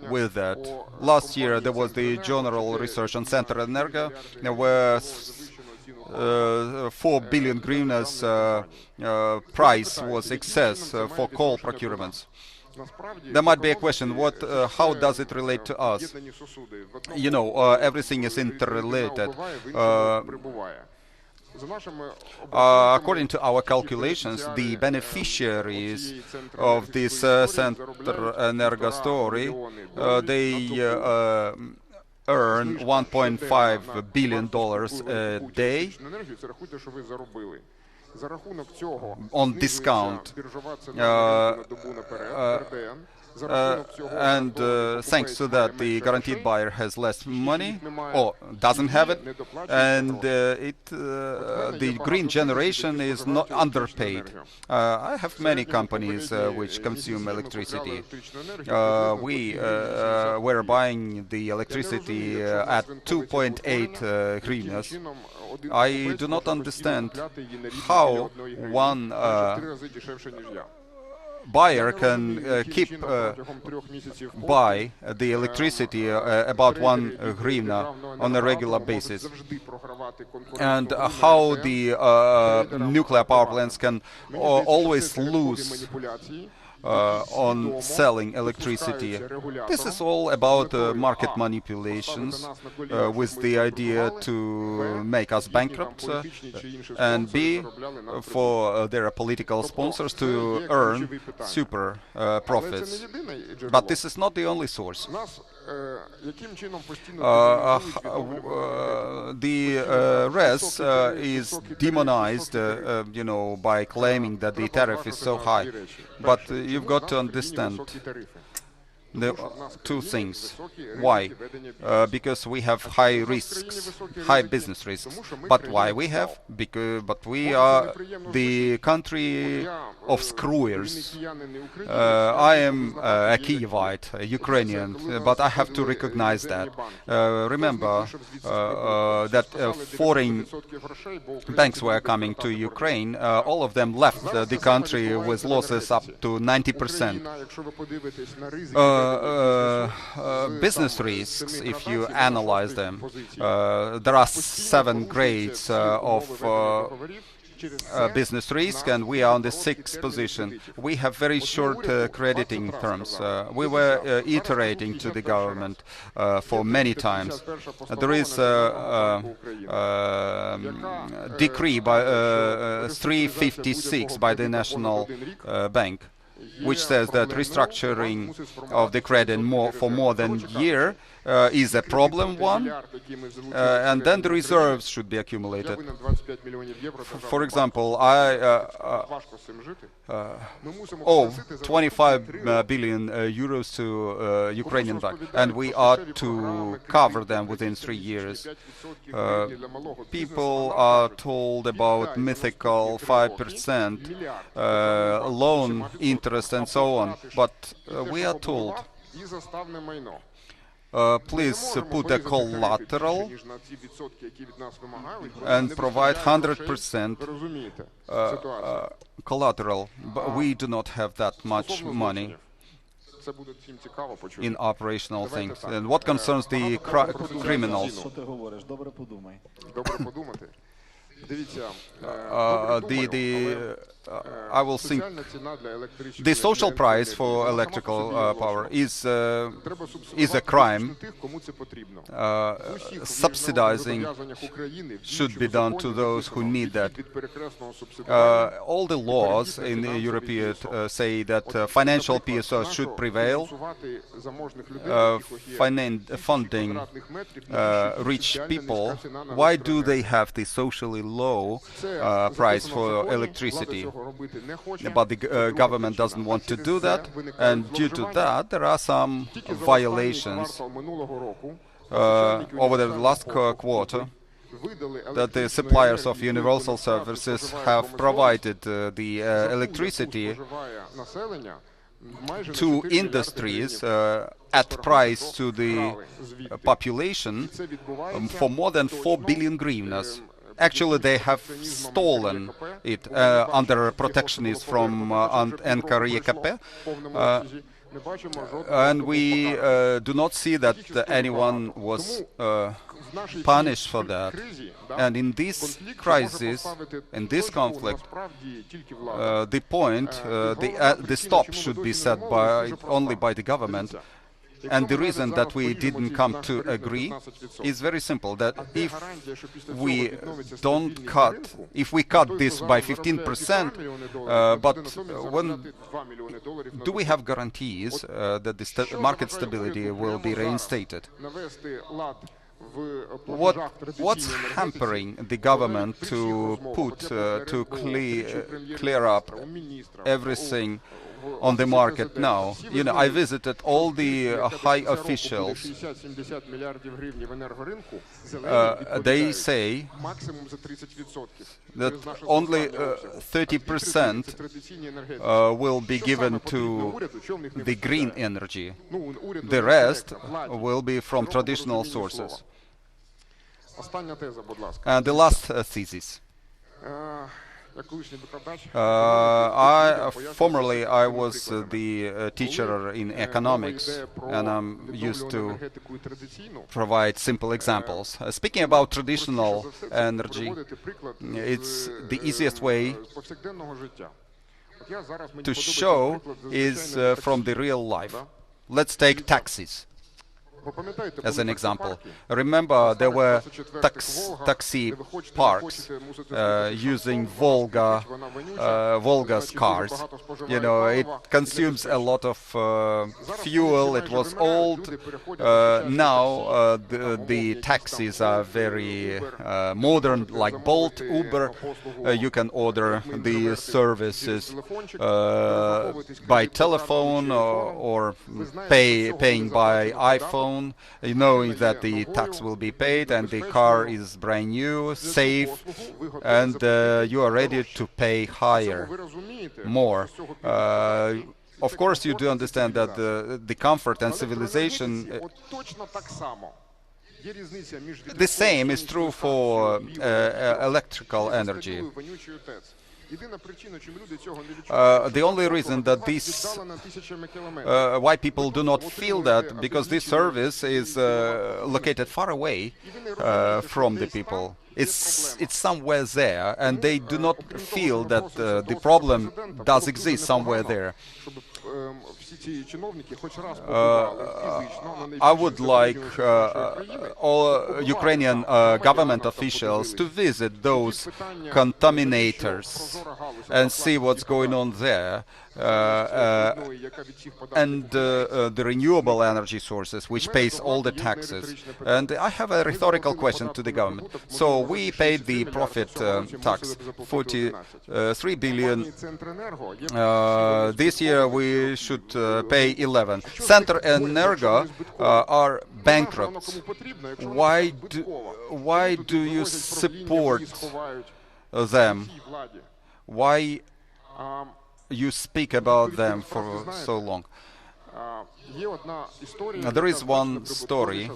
with that. Last year there was the General Research on Center Energo, where 4 billion hryvnias price was excess for coal procurements. There might be a question, how does it relate to us? Everything is interrelated. According to our calculations, the beneficiaries of this Center Energo story, they earn $1.5 billion a day on discount. And thanks to that, the guaranteed buyer has less money or doesn't have it, and the green generation is not underpaid. I have many companies which consume electricity. We were buying the electricity at 2.8 hryvnias. I do not understand how one buyer can buy the electricity about 1 hryvnia on a regular basis, and how the nuclear power plants can always lose on selling electricity. This is all about market manipulations with the idea to make us bankrupt, and B, for their political sponsors to earn super profits. But this is not the only source. The rest is demonized, by claiming that the tariff is so high. But you've got to understand the two things. Why? Because we have high risks, high business risks. But why we have? But we are the country of screwers. I am a Kyivite, a Ukrainian, but I have to recognize that. Remember that foreign banks were coming to Ukraine. All of them left the country with losses up to 90%. Business risks, if you analyze them, there are 7 grades of business risk, and we are on the 6th position. We have very short crediting terms. We were iterating to the government for many times. There is a decree by 356 by the National Bank, which says that restructuring of the credit for more than a year is a problem one, and then the reserves should be accumulated. For example, I owe 25 billion euros to Ukrainian bank, and we are to cover them within 3 years. People are told about mythical 5% loan interest and so on, but we are told, please put a collateral and provide 100% collateral, but we do not have that much money. in operational things. And what concerns the criminals, Що ти говориш? Добре подумай. I will think the social price for electrical power is a crime. Subsidizing should be done to those who need that. All the laws in Europe say that financial PSOs should prevail. Funding rich people. Why do they have the socially low price for electricity? But the government doesn't want to do that, and due to that, there are some violations over the last quarter that the suppliers of universal services have provided the electricity to industries at price to the population for more than 4 billion hryvnias. Actually, they have stolen it under protectionism from NKREKP. And we do not see that anyone was punished for that. And in this crisis, in this conflict, the point, the stop should be set only by the government. And the reason that we didn't come to agree is very simple, that if we cut this by 15%, but do we have guarantees that the market stability will be reinstated? What's hampering the government to clear up everything on the market now? You know, I visited all the high officials. They say that only 30% will be given to the green energy. The rest will be from traditional sources. And the last thesis. Formerly, I was the teacher in economics, and I'm used to provide simple examples. Speaking about traditional energy, it's the easiest way to show is from the real life. Let's take taxis as an example. Remember, there were taxi parks using Volga's cars. You know, it consumes a lot of fuel. It was old. Now the taxis are very modern, like Bolt, Uber. You can order the services by telephone or paying by iPhone, knowing that the tax will be paid and the car is brand new, safe, and you are ready to pay more. Of course, you do understand that the comfort and civilization. The same is true for electrical energy. The only reason that why people do not feel that, because this service is located far away from the people. It's somewhere there, and they do not feel that the problem does exist somewhere there. I would like all Ukrainian government officials to visit those contaminators and see what's going on there. And the renewable energy sources, which pays all the taxes. And I have a rhetorical question to the government. So we paid the profit tax, 43 billion. This year we should pay 11. Center Energo are bankrupt. Why do you support them? Why you speak about them for so long? There is one story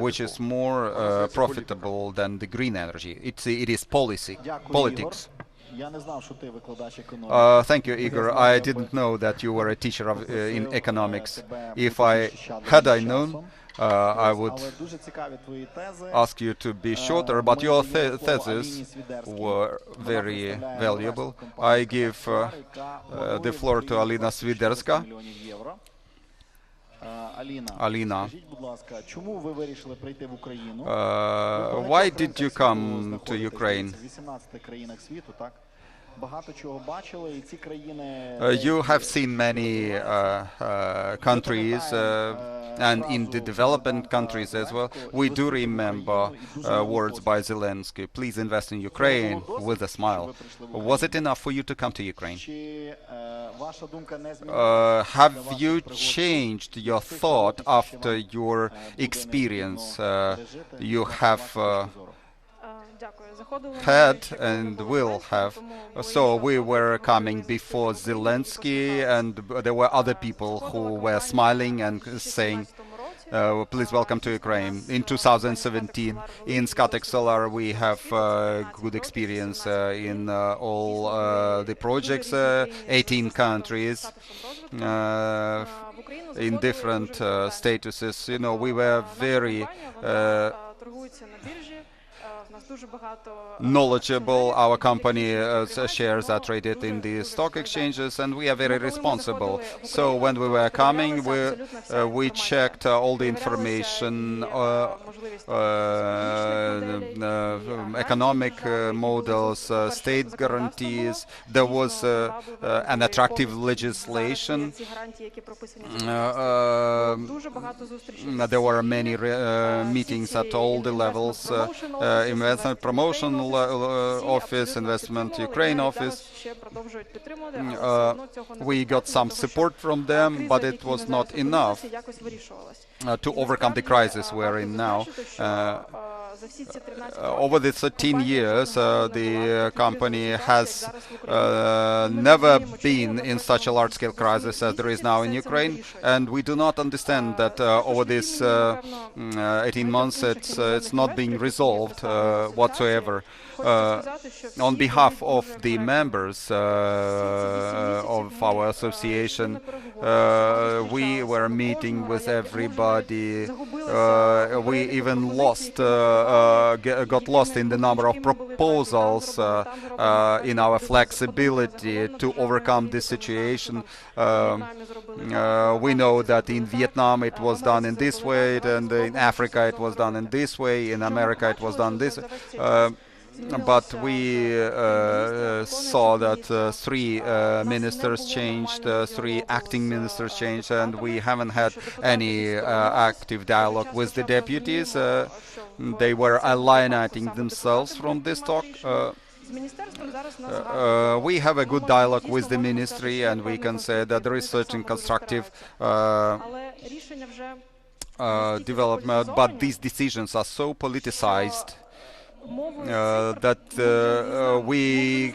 which is more profitable than the green energy. It is politics. Я не знав, що ти викладач економіки. Thank you, Igor. I didn't know that you were a teacher of, in economics. If I had I known, I would Але дуже цікаві твої тези. ask you to be shorter, but your theses Свідерській. were Вона very представляє valuable. норвезьку компанію I give яка the floor to Alina Sviderska. мільйонів євро. Аліна, Alina, скажіть, будь ласка, чому ви вирішили прийти в Україну? why did you come to Ukraine? В 18 країнах світу, так? Багато чого бачили, і ці країни... You have seen many countries, and in the developing countries as well. We do remember words by Zelensky. Please invest in Ukraine with a smile. Was it enough for you to come to Ukraine? Чи ваша думка не змінилася? Have you changed your thought after your experience you have had and will have? So we were coming before Zelensky, and there were other people who were smiling and saying, please welcome to Ukraine. In 2017, in Skatek Solar, we have good experience in all the projects, 18 countries, in different statuses. You know, we were very knowledgeable. Our company shares are traded in the stock exchanges, and we are very responsible. So when we were coming, we checked all the information, economic models, state guarantees. There was an attractive legislation. There were many meetings at all the levels. Investment Promotion Office, Investment Ukraine Office. We got some support from them, but it was not enough to overcome the crisis we're in now. Over the 13 years, the company has never been in such a large-scale crisis as there is now in Ukraine, and we do not understand that over this 18 months it's not being resolved whatsoever. On behalf of the members of our association, we were meeting with everybody. We even got lost in the number of proposals in our flexibility to overcome this situation. We know that in Vietnam it was done in this way, and in Africa it was done in this way, in America it was done this. But we saw that three ministers changed, three acting ministers changed, and we haven't had any active dialogue with the deputies. They were alienating themselves from this talk. We have a good dialogue with the ministry, and we can say that there is certain constructive development, but these decisions are so politicized that we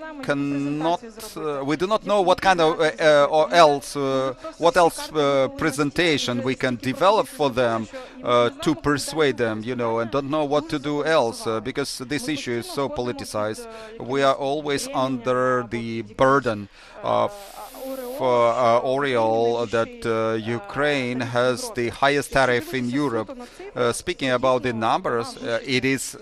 do not know what kind of what else presentation we can develop for them to persuade them, you know, and don't know what to do else because this issue is so politicized. We are always under the burden of aureole that Ukraine has the highest tariff in Europe. Speaking about the numbers, it is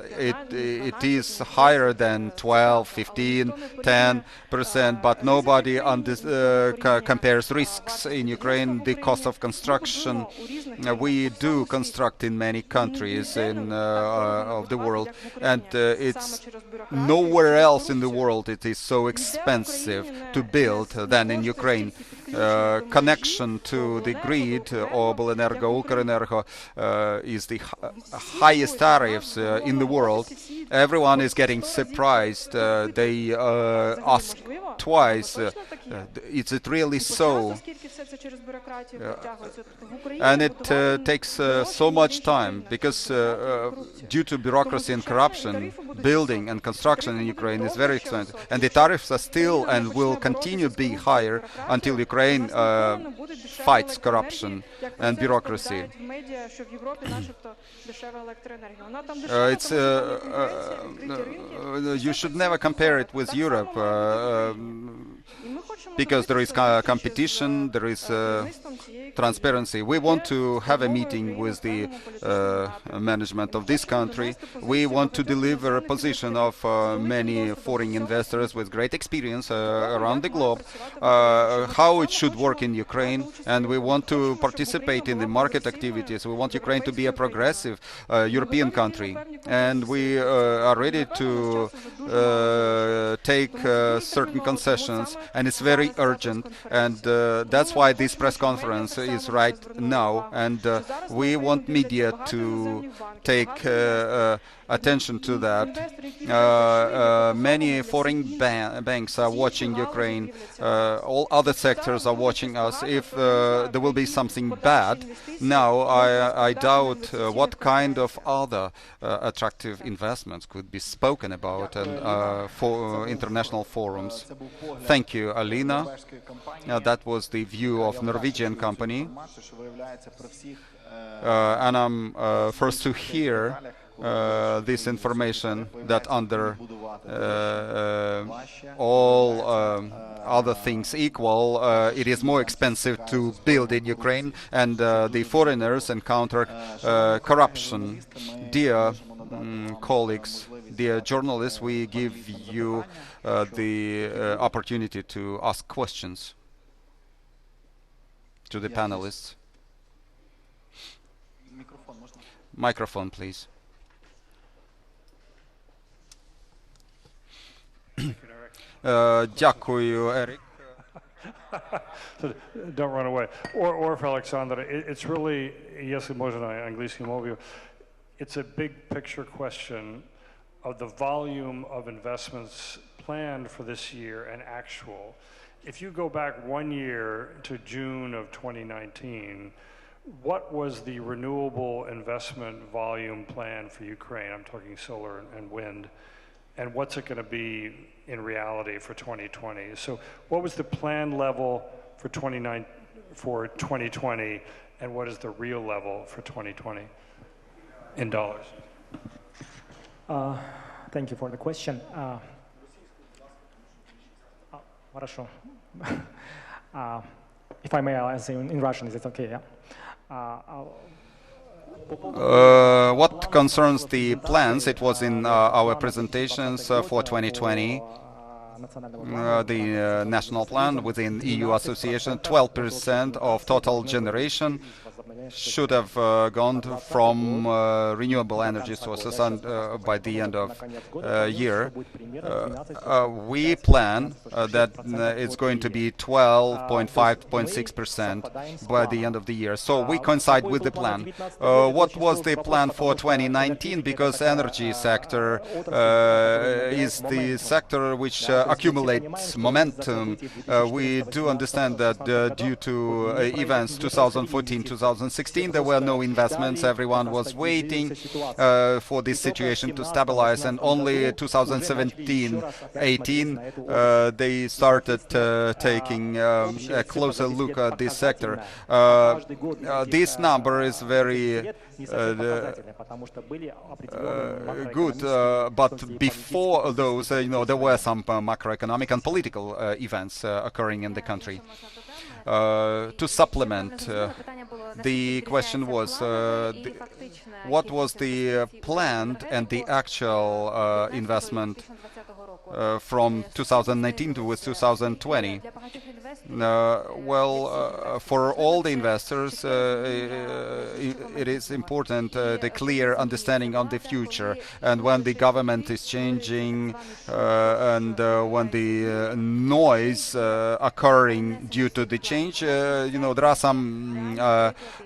higher than 12, 15, 10%, but nobody compares risks in Ukraine. The cost of construction, we do construct in many countries of the world, and it's nowhere else in the world it is so expensive to build than in Ukraine. Connection to the grid, Obelenерго, Ukrenergo, is the highest tariffs in the world. Everyone is getting surprised. They ask twice, is it really so? And it takes so much time because due to bureaucracy and corruption, building and construction in Ukraine is very expensive, and the tariffs are still and will continue to be higher until Ukraine fights corruption and bureaucracy. You should never compare it with Europe, because there is competition, there is transparency. We want to have a meeting with the management of this country. We want to deliver a position of many foreign investors with great experience around the globe, how it should work in Ukraine, and we want to participate in the market activities. We want Ukraine to be a progressive European country, and we are ready to take certain concessions, and it's very urgent, and that's why this press conference is right now, and we want media to take attention to that. Many foreign banks are watching Ukraine. All other sectors are watching us. If there will be something bad, now I doubt what kind of other attractive investments could be spoken about and for international forums. Thank you, Alina. That was the view of Norwegian company. And I'm first to hear this information that under all other things equal, it is more expensive to build in Ukraine, and the foreigners encounter corruption. Dear colleagues, dear journalists, we give you the opportunity to ask questions to the panelists. Microphone, please. Дякую, Eric. Don't run away. Or for Alexandra, it's really, если можно на английском мове, it's a big picture question of the volume of investments planned for this year and actual. If you go back 1 year to June of 2019, what was the renewable investment volume plan for Ukraine? I'm talking solar and wind. And what's it going to be in reality for 2020? So what was the plan level for 2020, and what is the real level for 2020 in dollars? Thank you for the question. Хорошо. If I may, I'll answer in Russian. Is it okay? Yeah. What concerns the plans, it was in our presentations for 2020. The national plan within EU association, 12% of total generation should have gone from renewable energy sources, and by the end of year we plan that it's going to be 12.5-6% by the end of the year. So we coincide with the plan. What was the plan for 2019? Because energy sector is the sector which accumulates momentum. We do understand that due to events 2014-2016, there were no investments. Everyone was waiting for this situation to stabilize, and only 2017-18 they started taking a closer look at this sector. This number is very good, but before those, there were some macroeconomic and political events occurring in the country. To supplement, the question was what was the planned and the actual investment from 2019 to 2020. For all the investors, it is important the clear understanding on the future, and when the government is changing and when the noise occurring due to the change, there are some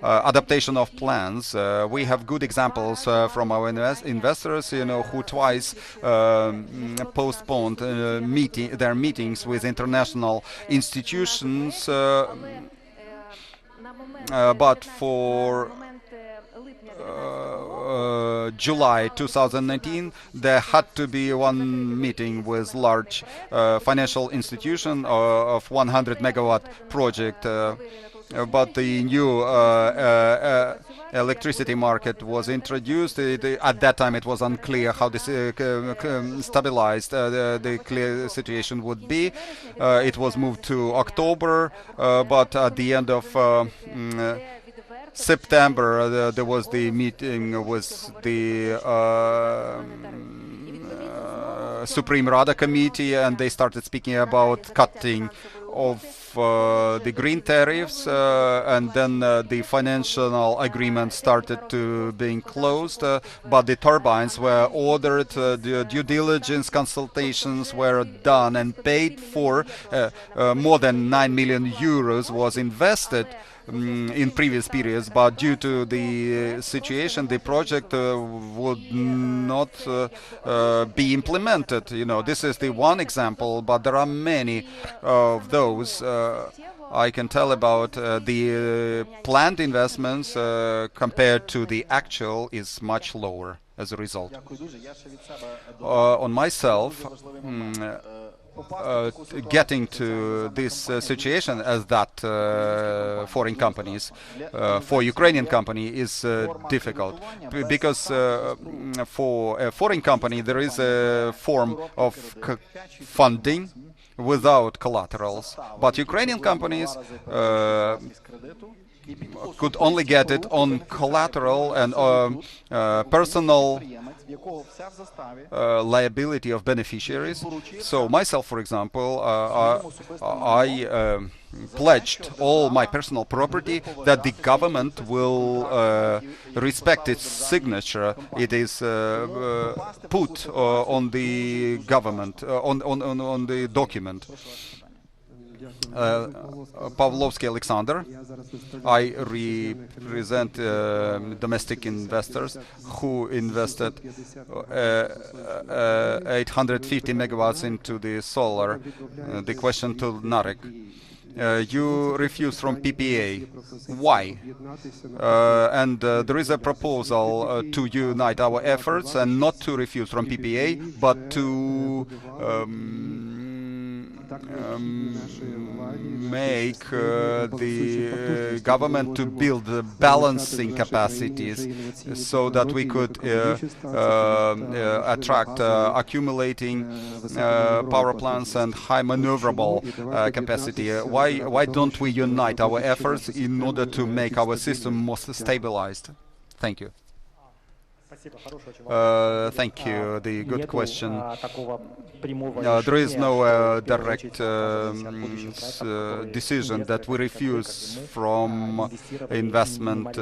adaptation of plans. We have good examples from our investors, who twice postponed their meetings with international institutions, but for July 2019, there had to be one meeting with large financial institution of 100 megawatt project. But the new electricity market was introduced. At that time, it was unclear how this stabilized the clear situation would be. It was moved to October, but at the end of September, there was the meeting with the Supreme Rada Committee, and they started speaking about cutting of the green tariffs, and then the financial agreement started to being closed, but the turbines were ordered, the due diligence consultations were done and paid for. More than 9 million euros was invested in previous periods, but due to the situation, the project would not be implemented. You know, this is the one example, but there are many of those. I can tell about the planned investments compared to the actual is much lower as a result. On myself, getting to this situation as that foreign companies, for Ukrainian company is difficult, because for a foreign company there is a form of funding without collaterals, but Ukrainian companies could only get it on collateral and personal liability of beneficiaries. So myself, for example, I pledged all my personal property that the government will respect its signature. It is put on the government, on the document. Pavlovsky Alexander. I represent domestic investors who invested 850 megawatts into the solar. The question to Narek. You refuse from PPA. Why? And there is a proposal to unite our efforts and not to refuse from PPA, but to make the government to build the balancing capacities so that we could attract accumulating power plants and high maneuverable capacity. Why don't we unite our efforts in order to make our system more stabilized? Thank you. Thank you. The good question. There is no direct decision that we refuse from investment.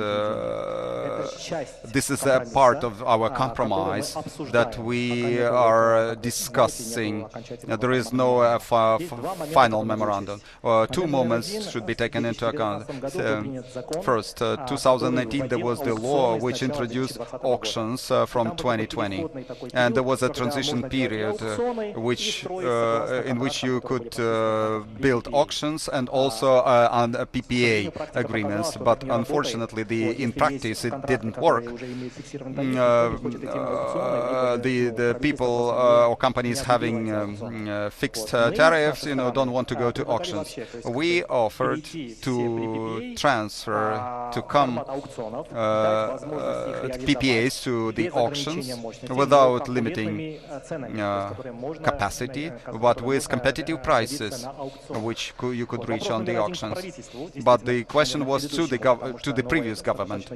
This is a part of our compromise that we are discussing. There is no final memorandum. Two moments should be taken into account. First, 2019 there was the law which introduced auctions from 2020, and there was a transition period in which you could build auctions and also on PPA agreements, but unfortunately in practice it didn't work. The people or companies having fixed tariffs, don't want to go to auctions. We offered to transfer, to come PPAs to the auctions without limiting capacity, but with competitive prices which you could reach on the auctions. But the question was to the previous government.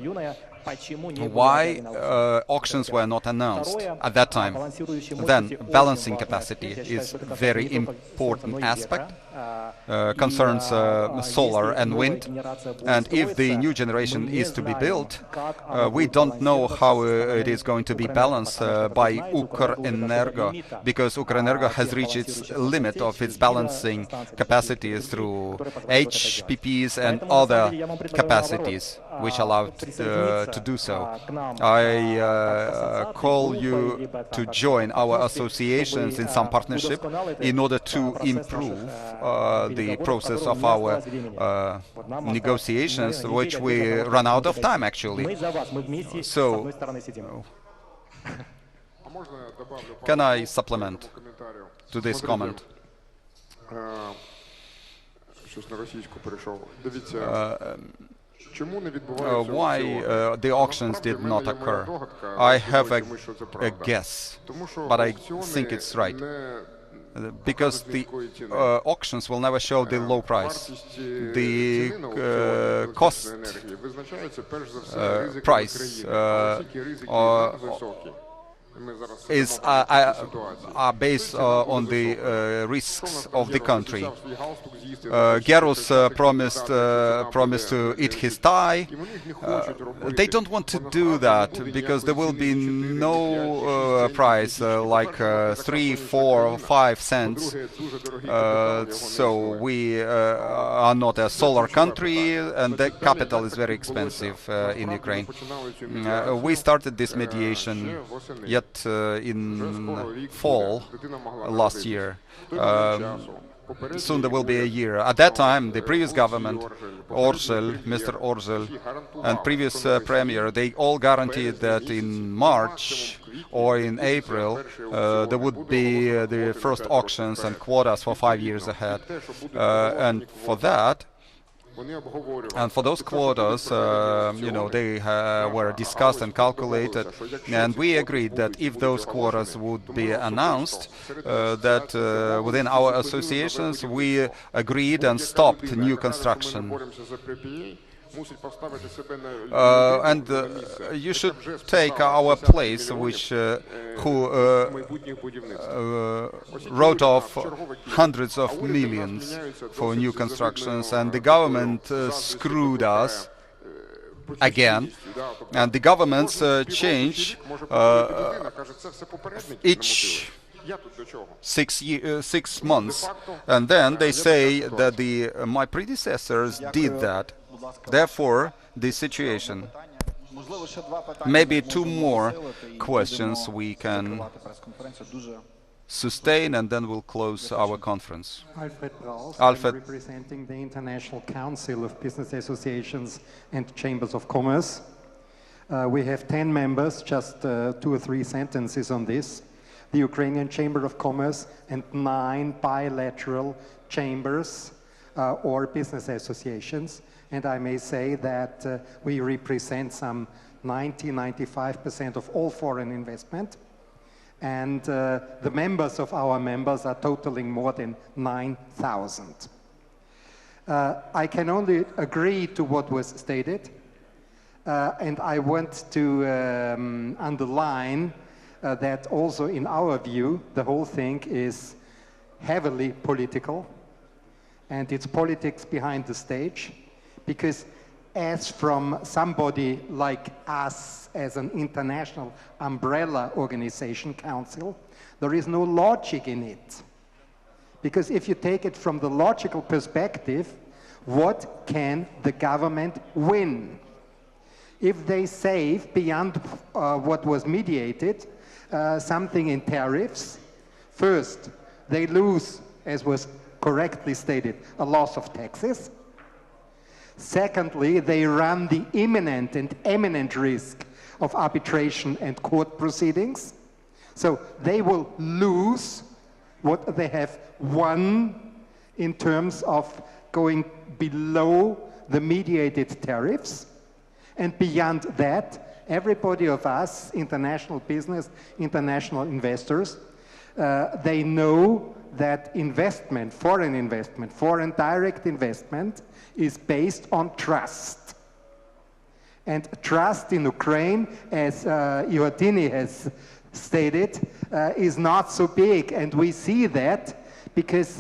Why auctions were not announced at that time? Then balancing capacity is a very important aspect, concerns solar and wind, and if the new generation is to be built, we don't know how it is going to be balanced by Ukrenergo, because Ukrenergo has reached its limit of its balancing capacities through HPPs and other capacities which allow to do so. I call you to join our associations in some partnership in order to improve the process of our negotiations, which we run out of time actually. So Can I supplement to this comment? Щось на російську перейшов. Дивіться, чому не Why відбуваються the auctions did not occur? I have a guess, but I think it's right. Because the auctions will never show the low price. The cost price are based on the risks of the country. Gerus promised to eat his tie. They don't want to do that because there will be no price like 3, 4, 5 cents. So we are not a solar country, and the capital is very expensive in Ukraine. We started this mediation yet in fall last year. Soon there will be a year. At that time, the previous government, Mr. Orzel, and previous premier, they all guaranteed that in March or in April there would be the first auctions and quotas for 5 years ahead. And for that, and for those quotas, they were discussed and calculated, and we agreed that if those quotas would be announced, that within our associations we agreed and stopped new construction. You should take our place, who wrote off hundreds of millions for new constructions, and the government screwed us again, and the governments change each 6 months, and then they say that my predecessors did that. Therefore, the situation. Maybe 2 more questions we can sustain, and then we'll close our conference. Alfred Braus, Alfred. I'm representing the International Council of Business Associations and Chambers of Commerce. We have 10 members, just 2 or 3 sentences on this. The Ukrainian Chamber of Commerce and 9 bilateral chambers or business associations. And I may say that we represent some 90–95% of all foreign investment. And the members of our members are totaling more than 9,000. I can only agree to what was stated. And I want to underline that also in our view, the whole thing is heavily political. And it's politics behind the stage. Because as from somebody like us as an international umbrella organization council, there is no logic in it. Because if you take it from the logical perspective, what can the government win? If they save beyond what was mediated, something in tariffs, first, they lose, as was correctly stated, a loss of taxes. Secondly, they run the imminent and eminent risk of arbitration and court proceedings. So they will lose what they have won in terms of going below the mediated tariffs. And beyond that, everybody of us, international business, international investors, they know that investment, foreign direct investment, is based on trust. And trust in Ukraine, as Iotini has stated, is not so big. And we see that because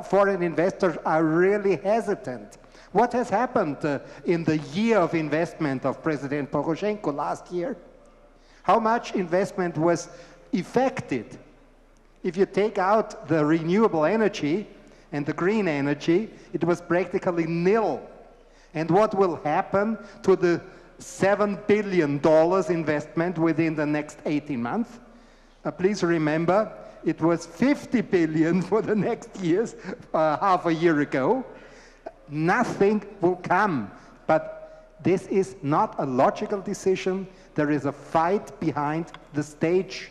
foreign investors are really hesitant. What has happened in the year of investment of President Poroshenko last year? How much investment was effected? If you take out the renewable energy and the green energy, it was practically nil. And what will happen to the $7 billion investment within the next 18 months? Please remember, it was 50 billion for the next years, half a year ago. Nothing will come. But This is not a logical decision. There is a fight behind the stage.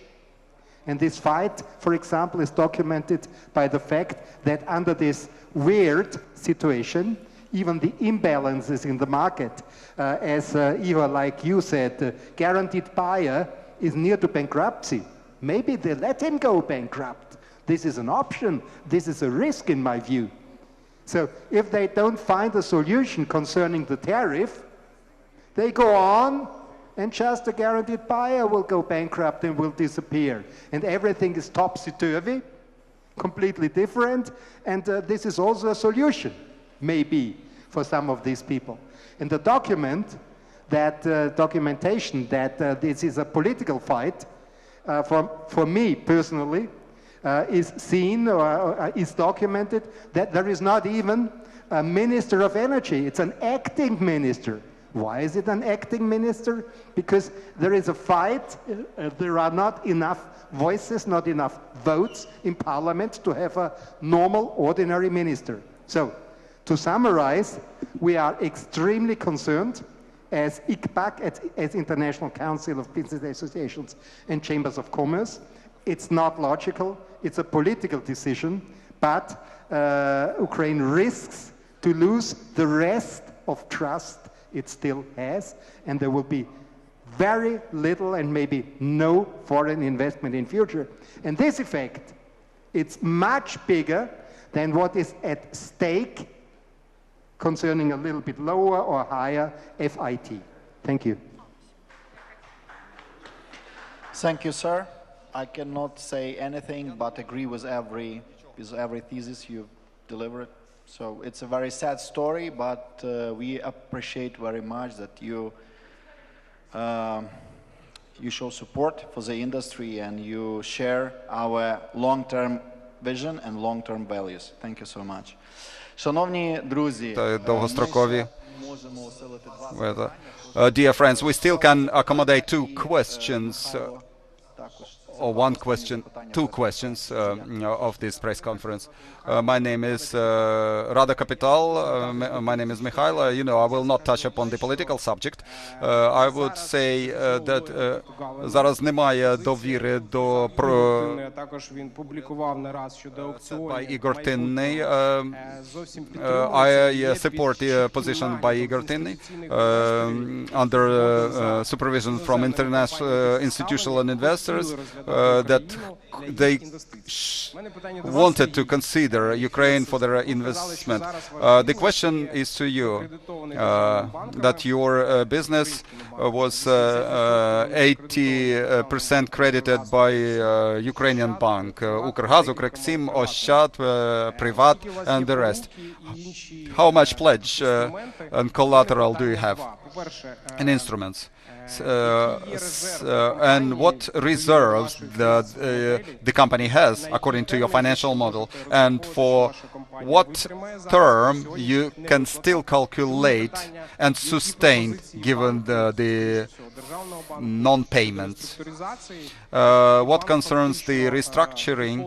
And this fight, for example, is documented by the fact that under this weird situation, even the imbalances in the market, as Ivo, like you said, the guaranteed buyer is near to bankruptcy. Maybe they let him go bankrupt. This is an option. This is a risk in my view. So if they don't find a solution concerning the tariff, they go on and just the guaranteed buyer will go bankrupt and will disappear. And everything is topsy-turvy, completely different. And this is also a solution, maybe, for some of these people. And the document, that documentation that this is a political fight, for me personally, is seen or is documented that there is not even a minister of energy. It's an acting minister. Why is it an acting minister? Because there is a fight. There are not enough voices, not enough votes in parliament to have a normal, ordinary minister. So, to summarize, we are extremely concerned as ICPAC, as International Council of Business Associations and Chambers of Commerce. It's not logical. It's a political decision, but Ukraine risks to lose the rest of trust it still has, and there will be very little and maybe no foreign investment in future. And this effect, it's much bigger than what is at stake concerning a little bit lower or higher FIT. Thank you. Thank you, sir. I cannot say anything but agree with every thesis you've delivered. So it's a very sad story, but we appreciate very much that you show support for the industry and you share our long-term vision and long-term values. Thank you so much. Шановні друзі, довгострокові. можемо усилити два питання. Dear friends, we still can accommodate two questions. Також Or one question, two questions of this press conference. My name is Rada Capital. My name is Mikhailo. You know, I will not touch upon the political subject. I would say that зараз немає довіри до також він публікував не раз щодо аукціонів. by Igor Tinny. I support the position by Igor Tinny under supervision from international institutional investors that they wanted to consider Ukraine for their investment. The question is to you, that your business was 80% credited by Ukrainian bank, Ukrgaz, Ukreksim, Oshad, Privat, and the rest. How much pledge and collateral do you have and instruments? And what reserves the company has according to your financial model, and for what term you can still calculate and sustain given the non-payments. What concerns the restructuring,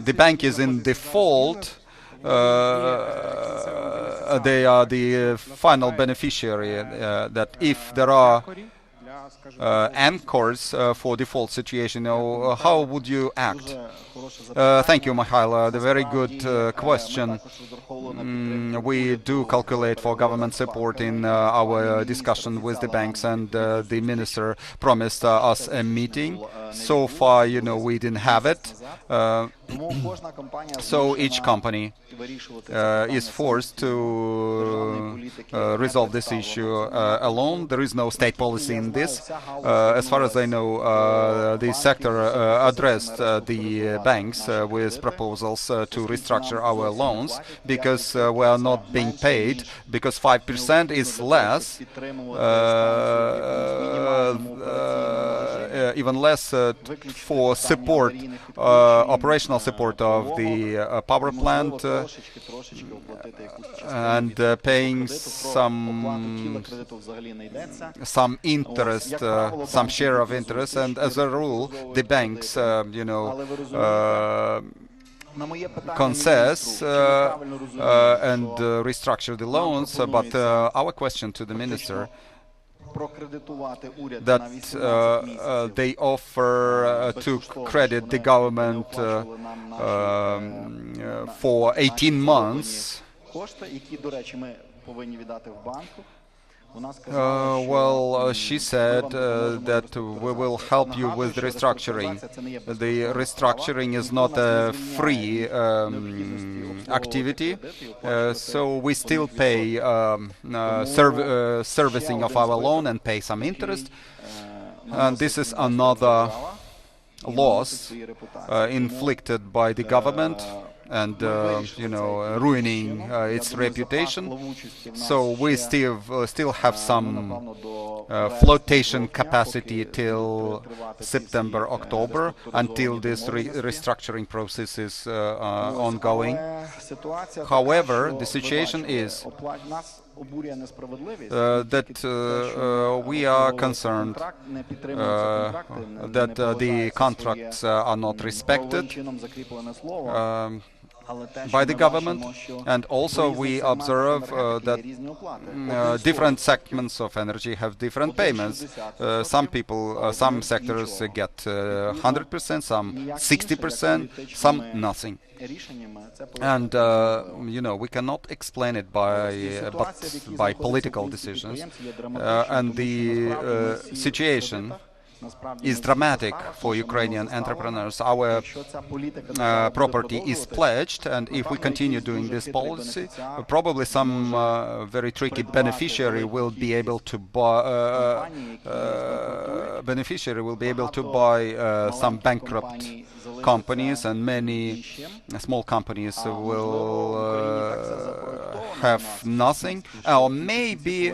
the bank is in default. They are the final beneficiary, that if there are anchors for default situation, how would you act? Thank you, Mikhailo. The very good question. We do calculate for government support in our discussion with the banks, and the minister promised us a meeting. So far, you know, we didn't have it. So each company is forced to resolve this issue alone. There is no state policy in this. As far as I know, the sector addressed the banks with proposals to restructure our loans because we are not being paid, because 5% is less, even less for support, operational support of the power plant, and paying some interest, some share of interest, and as a rule, the banks, you know, concess and restructure the loans, but our question to the minister that they offer to credit the government for 18 months. Well, she said that we will help you with the restructuring. The restructuring is not a free activity, so we still pay servicing of our loan and pay some interest. And this is another loss inflicted by the government and ruining its reputation. So we still have some flotation capacity till September, October, until this restructuring process is ongoing. However, the situation is that we are concerned that the contracts are not respected by the government, and also we observe that different segments of energy have different payments. Some sectors get 100%, some 60%, some nothing. And we cannot explain it by political decisions. And the situation is dramatic for Ukrainian entrepreneurs. Our property is pledged, and if we continue doing this policy, probably some very tricky beneficiary will be able to buy some bankrupt companies, and many small companies will have nothing, or maybe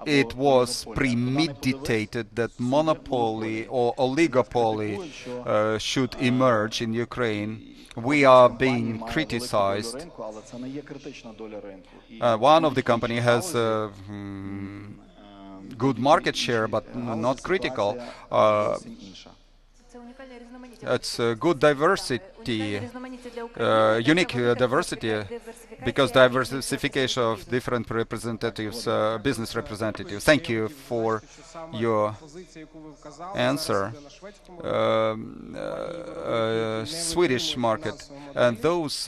it was premeditated that monopoly or oligopoly should emerge in Ukraine. We are being criticized. One of the company has good market share, but not critical. It's good diversity, unique diversity, because diversification of different representatives, business representatives. Thank you for your answer. Swedish market, and those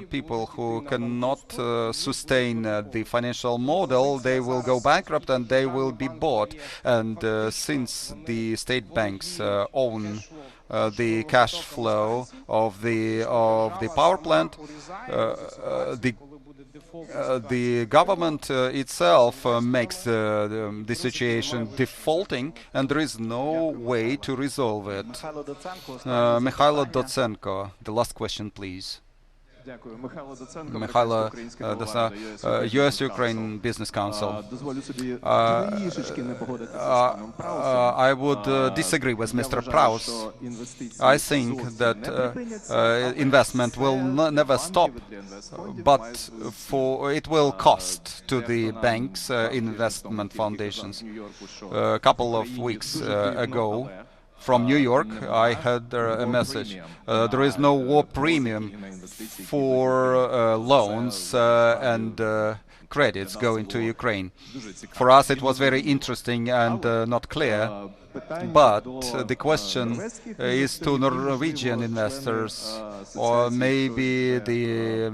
people who cannot sustain the financial model, they will go bankrupt and they will be bought. And since the state banks own the cash flow of the power plant, the government itself makes the situation defaulting, and there is no way to resolve it. Mikhailo Dotsenko, the last question, please. Mikhailo Dotsenko, US-Ukraine Business Council. I would disagree with Mr. Praus. I think that investment will never stop, but it will cost to the banks, investment foundations. A couple of weeks ago, from New York, I had a message. There is no war premium for loans and credits going to Ukraine. For us, it was very interesting and not clear. But the question is to Norwegian investors, or maybe the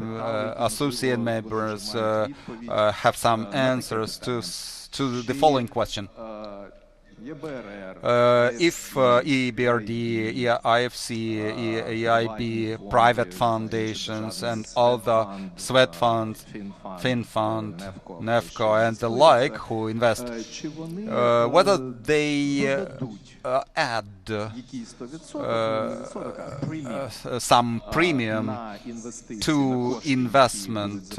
associate members have some answers to the following question. If EBRD, IFC, EIB, private foundations and other Swedfund, FinFund, NEFCO and the like who invest, whether they add some premium to investment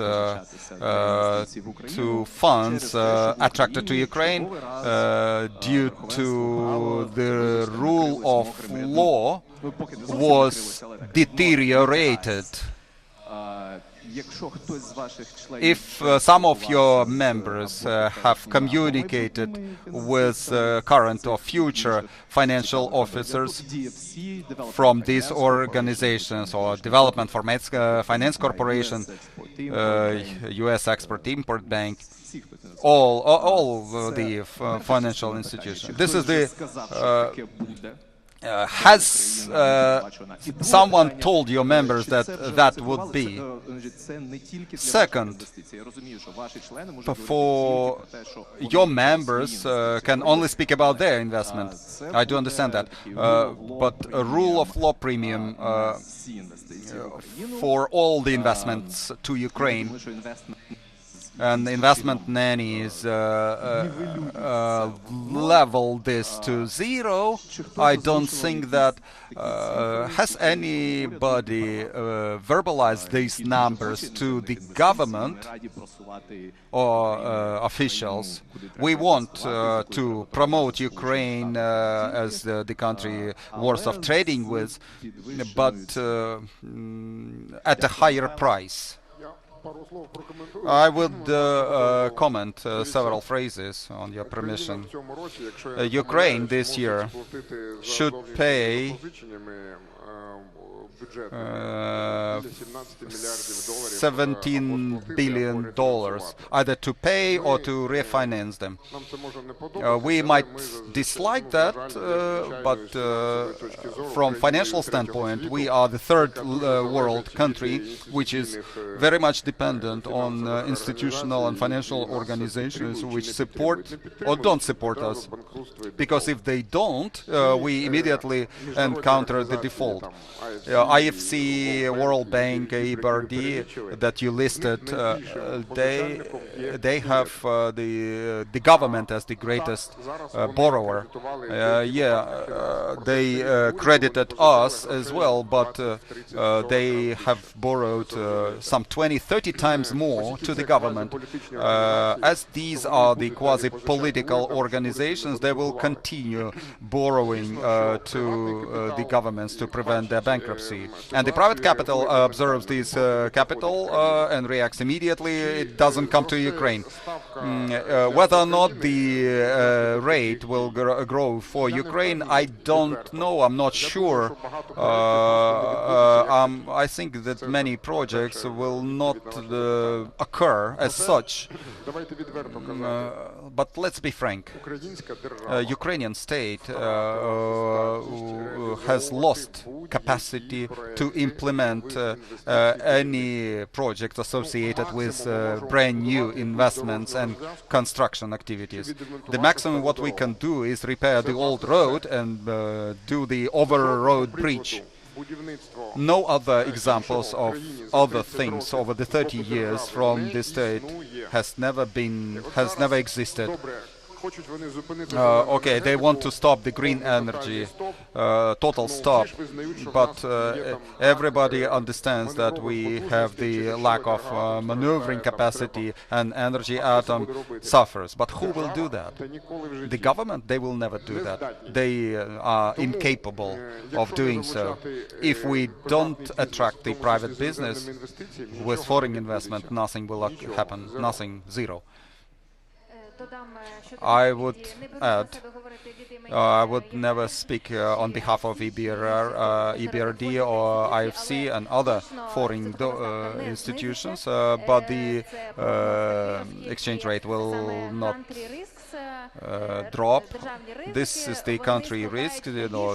to funds attracted to Ukraine due to the rule of law was deteriorated. If some of your members have communicated with current or future financial officers from these organizations or Development Finance Corporation, U.S. Export-Import Bank, all the financial institutions. This is the has someone told your members that that would be? Second, for your members can only speak about their investment. I do understand that. But a rule of law premium for all the investments to Ukraine and investment nannies level this to zero. I don't think that has anybody verbalized these numbers to the government or officials. We want to promote Ukraine as the country worth of trading with, but at a higher price. I would comment several phrases on your permission. Ukraine this year should pay $17 billion either to pay or to refinance them. We might dislike that, but from financial standpoint, we are the third world country which is very much dependent on institutional and financial organizations which support or don't support us. Because if they don't, we immediately encounter the default. IFC, World Bank, EBRD that you listed, they have the government as the greatest borrower. They credited us as well, but they have borrowed some 20-30 times more to the government. As these are the quasi-political organizations, they will continue borrowing to the governments to prevent their bankruptcy. And the private capital observes this capital and reacts immediately. It doesn't come to Ukraine. Whether or not the rate will grow for Ukraine, I don't know. I'm not sure. I think that many projects will not occur as such. But let's be frank. Ukrainian state has lost capacity to implement any project associated with brand new investments and construction activities. The maximum what we can do is repair the old road and do the over-road bridge. No other examples of other things over the 30 years from the state has never existed. Okay, they want to stop the green energy, total stop, but everybody understands that we have the lack of maneuvering capacity and energy atom suffers. But who will do that? The government? They will never do that. They are incapable of doing so. If we don't attract the private business with foreign investment, nothing will happen, nothing, zero. I would add, I would never speak on behalf of EBRD or IFC and other foreign institutions, but the exchange rate will not drop. This is the country risk,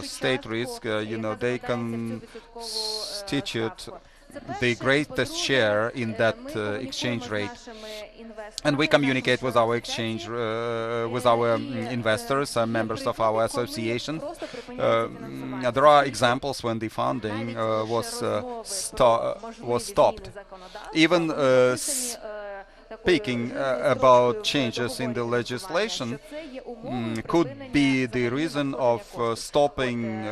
state risk. They constitute the greatest share in that exchange rate, and we communicate with our exchange, with our investors, members of our association. There are examples when the funding was stopped. Even speaking about changes in the legislation could be the reason of stopping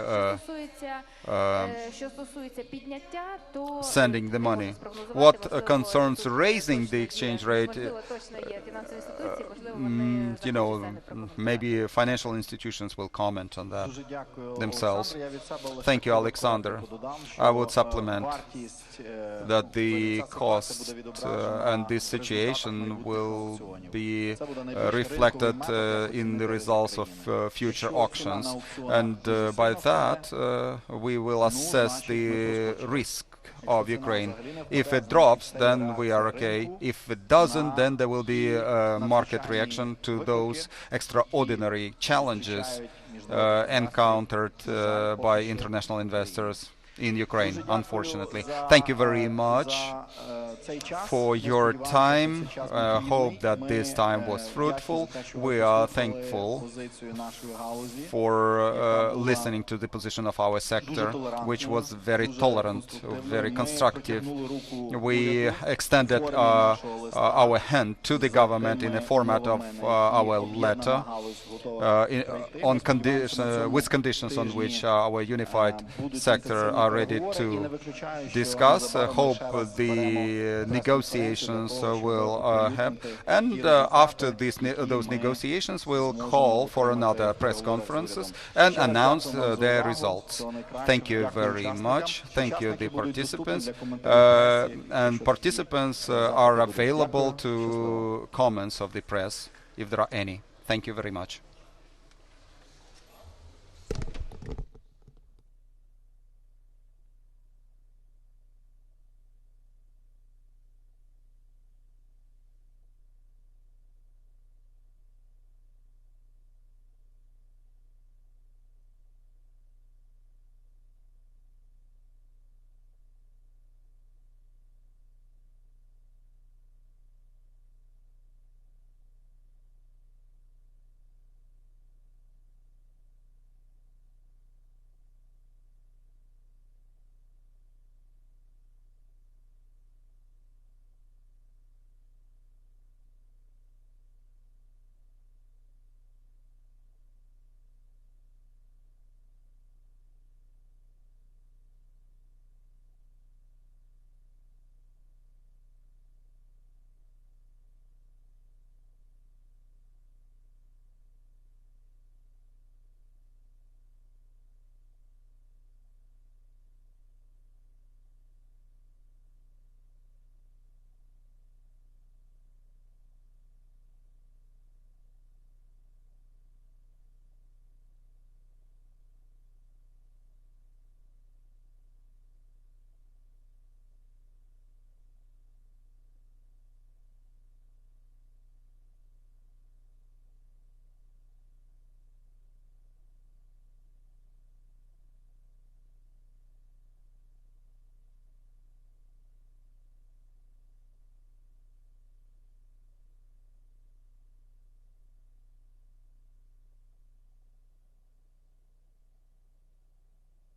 sending the money. What concerns raising the exchange rate, you know, maybe financial institutions will comment on that themselves. Thank you, Alexander. I would supplement that the cost and this situation will be reflected in the results of future auctions, and by that we will assess the risk of Ukraine. If it drops, then we are okay. If it doesn't, then there will be a market reaction to those extraordinary challenges encountered by international investors in Ukraine, unfortunately. Thank you very much for your time. Hope that this time was fruitful. We are thankful for listening to the position of our sector, which was very tolerant, very constructive. We extended our hand to the government in the format of our letter, with conditions on which our unified sector are ready to discuss. Hope the negotiations will happen, and after those negotiations we'll call for another press conferences and announce their results. Thank you very much. Thank you, the participants, and participants are available to comments of the press if there are any. Thank you very much.